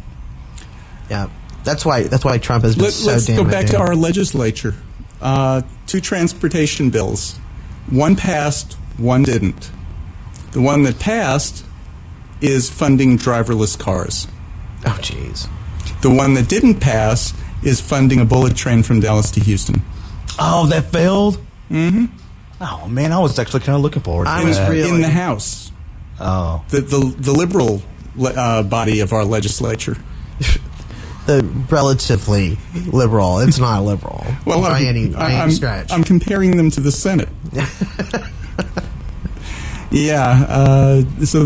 Speaker 3: Yeah. That's why Trump has been so damn
Speaker 2: Let's go back to our legislature. 2 transportation bills. One passed, one didn't. The one that passed is funding driverless cars.
Speaker 3: Oh, jeez.
Speaker 2: The one that didn't pass is funding a bullet train from Dallas to Houston.
Speaker 4: Oh, that failed?
Speaker 2: Mm-hmm.
Speaker 4: Oh, man, I was actually kind of looking forward to that.
Speaker 2: In the House.
Speaker 4: Oh.
Speaker 2: The liberal body of our legislature.
Speaker 3: The relatively liberal. It's not liberal.
Speaker 2: Well,
Speaker 3: by any stretch.
Speaker 2: I'm comparing them to the Senate. Yeah. So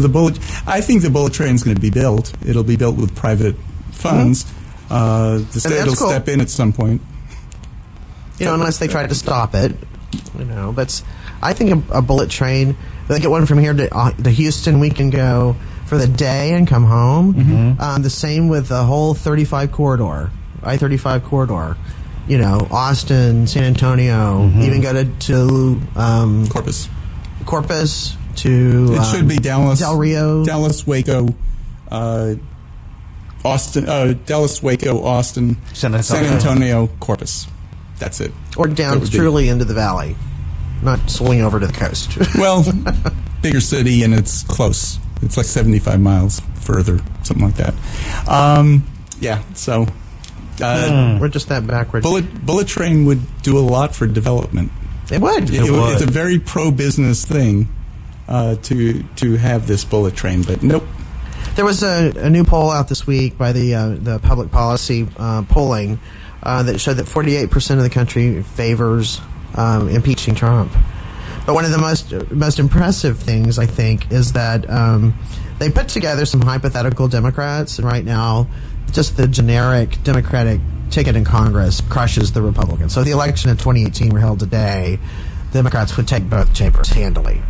Speaker 2: I think the bullet train's going to be built. It'll be built with private funds. The state will step in at some point.
Speaker 3: Unless they try to stop it. But I think a bullet train. If they get one from here to Houston, we can go for the day and come home.
Speaker 2: Mm-hmm.
Speaker 3: The same with the whole 35 corridor, I-35 corridor. Austin, San Antonio, even go to Corpus to
Speaker 2: it should be Dallas,
Speaker 3: Del Rio,
Speaker 2: Dallas, Waco, Austin, San Antonio, Corpus. That's it.
Speaker 3: Or down truly into the valley, not swing over to the coast.
Speaker 2: Well, bigger city and it's close. It's like 75 miles further, something like that. Yeah, so
Speaker 3: we're just that backwards.
Speaker 2: Bullet train would do a lot for development.
Speaker 3: It would.
Speaker 2: It's a very pro-business thing to have this bullet train, but nope.
Speaker 3: There was a new poll out this week by the public policy polling that showed that 48% of the country favors impeaching Trump. But one of the most impressive things, I think, is that they put together some hypothetical Democrats, and right now, just the generic Democratic ticket in Congress crushes the Republicans. So if the election in 2018 were held today, Democrats would take both chambers handily.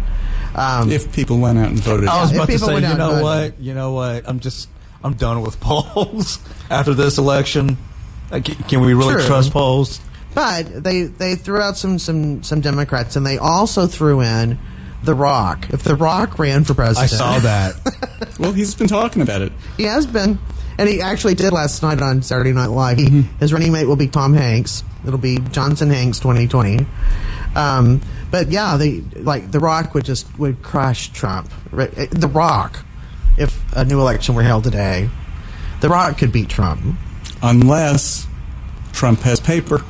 Speaker 2: If people went out and voted.
Speaker 4: I was about to say, you know what? I'm done with polls after this election. Can we really trust polls?
Speaker 3: But they threw out some Democrats, and they also threw in The Rock. If The Rock ran for president,
Speaker 4: I saw that.
Speaker 2: Well, he's been talking about it.
Speaker 3: He has been, and he actually did last night on Saturday Night Live. His running mate will be Tom Hanks. It'll be Johnson Hanks 2020. But yeah, The Rock would crush Trump. The Rock, if a new election were held today, The Rock could beat Trump,
Speaker 2: unless Trump has paper.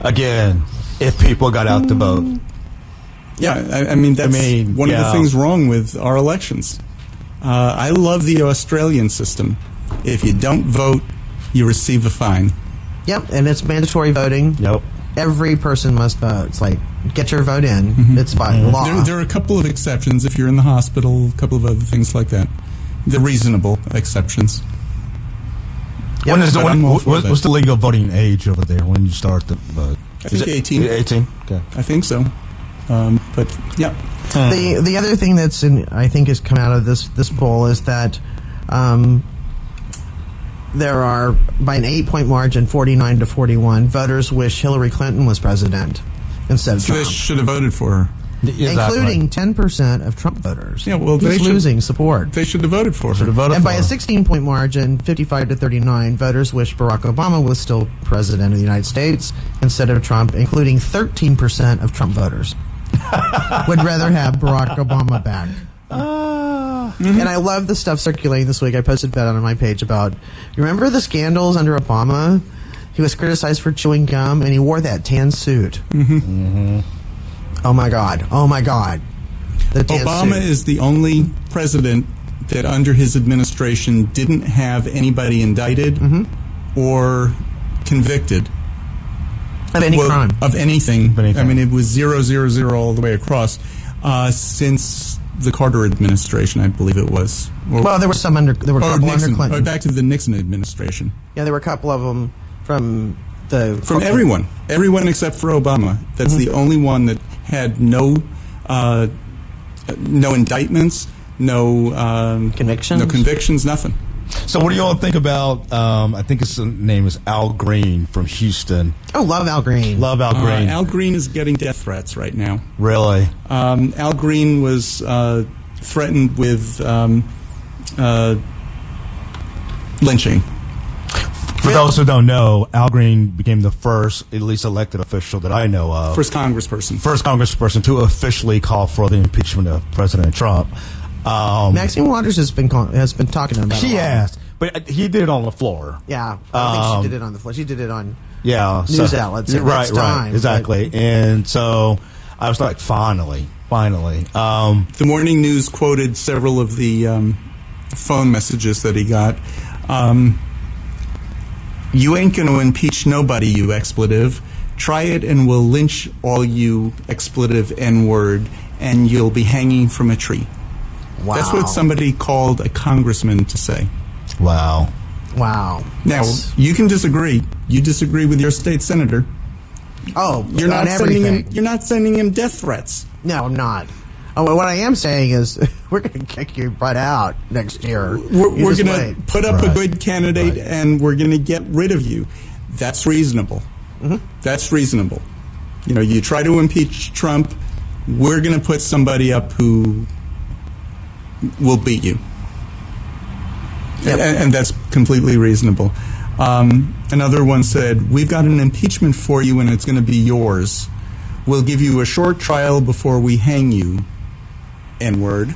Speaker 4: Again, if people got out to vote.
Speaker 2: Yeah, I mean, that's one of the things wrong with our elections. I love the Australian system. If you don't vote, you receive a fine.
Speaker 3: Yep, and it's mandatory voting.
Speaker 4: Yep.
Speaker 3: Every person must vote. It's like, get your vote in. It's by law.
Speaker 2: There are a couple of exceptions if you're in the hospital, a couple of other things like that. They're reasonable exceptions.
Speaker 4: Yep. What's the legal voting age over there when you start the vote?
Speaker 2: I think 18.
Speaker 4: 18? Okay.
Speaker 2: I think so. But, yeah.
Speaker 3: The other thing that's I think has come out of this poll is that there are, by an 8-point margin, 49 to 41, voters wish Hillary Clinton was president instead of Trump.
Speaker 2: They should have voted for her.
Speaker 3: Including 10% of Trump voters.
Speaker 2: Yeah, well,
Speaker 3: He's losing support.
Speaker 2: They should have voted for her.
Speaker 3: And by a 16-point margin, 55 to 39, voters wish Barack Obama was still president of the United States instead of Trump, including 13% of Trump voters would rather have Barack Obama back. And I love the stuff circulating this week. I posted that on my page about, you remember the scandals under Obama? He was criticized for chewing gum, and he wore that tan suit. Oh my God.
Speaker 2: Obama is the only president that under his administration didn't have anybody indicted or convicted.
Speaker 3: Of any crime.
Speaker 2: Of anything. I mean, it was 0, 0, 0 all the way across since the Carter administration, I believe it was.
Speaker 3: Well, there were some under Clinton.
Speaker 2: Back to the Nixon administration.
Speaker 3: Yeah, there were a couple of them from
Speaker 2: everyone except for Obama. That's the only one that had no indictments, no
Speaker 3: convictions,
Speaker 2: nothing.
Speaker 4: So what do you all think about, I think his name is Al Green from Houston.
Speaker 3: Oh, love Al Green.
Speaker 4: Love Al Green.
Speaker 2: Al Green is getting death threats right now.
Speaker 4: Really?
Speaker 2: Al Green was threatened with lynching.
Speaker 4: For those who don't know, Al Green became the first, at least elected official that I know of.
Speaker 2: First congressperson
Speaker 4: to officially call for the impeachment of President Trump.
Speaker 3: Maxine Waters has been talking about it.
Speaker 4: She has, but he did it on the floor.
Speaker 3: Yeah, I think she did it on the floor. She did it on news outlets.
Speaker 4: Right, exactly. And so I was like, finally.
Speaker 2: The morning news quoted several of the phone messages that he got. You ain't going to impeach nobody, you expletive. Try it and we'll lynch all you expletive N-word, and you'll be hanging from a tree.
Speaker 3: Wow.
Speaker 2: That's what somebody called a congressman to say.
Speaker 4: Wow.
Speaker 2: Now, you can disagree. You disagree with your state senator.
Speaker 3: Oh,
Speaker 2: you're not sending him death threats.
Speaker 3: No, I'm not. Oh, what I am saying is we're going to kick your butt out next year.
Speaker 2: We're going to put up a good candidate, and we're going to get rid of you. That's reasonable.
Speaker 3: Mm-hmm.
Speaker 2: That's reasonable. You know, you try to impeach Trump, we're going to put somebody up who will beat you.
Speaker 3: Yep.
Speaker 2: And that's completely reasonable. Another one said, we've got an impeachment for you, and it's going to be yours. We'll give you a short trial before we hang you. N-word.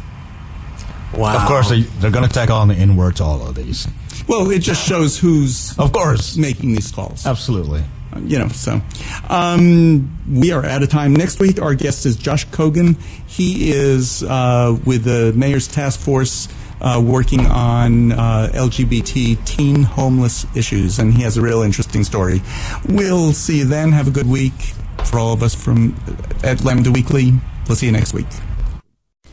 Speaker 3: Wow.
Speaker 4: Of course, they're going to tack on the N-word to all of these.
Speaker 2: Well, it just shows who's,
Speaker 4: of course,
Speaker 2: making these calls.
Speaker 4: Absolutely.
Speaker 2: We are out of time. Next week, our guest is Josh Kogan. He is with the Mayor's Task Force working on LGBT teen homeless issues, and he has a real interesting story. We'll see you then. Have a good week. For all of us at Lambda Weekly, we'll see you next week.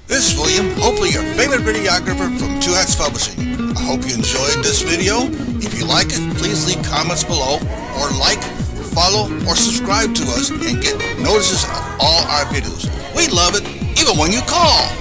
Speaker 1: This is William, hopefully your favorite videographer from Two Hats Publishing. I hope you enjoyed this video. If you like it, please leave comments below, or like, follow, or subscribe to us and get notices of all our videos. We love it, even when you call.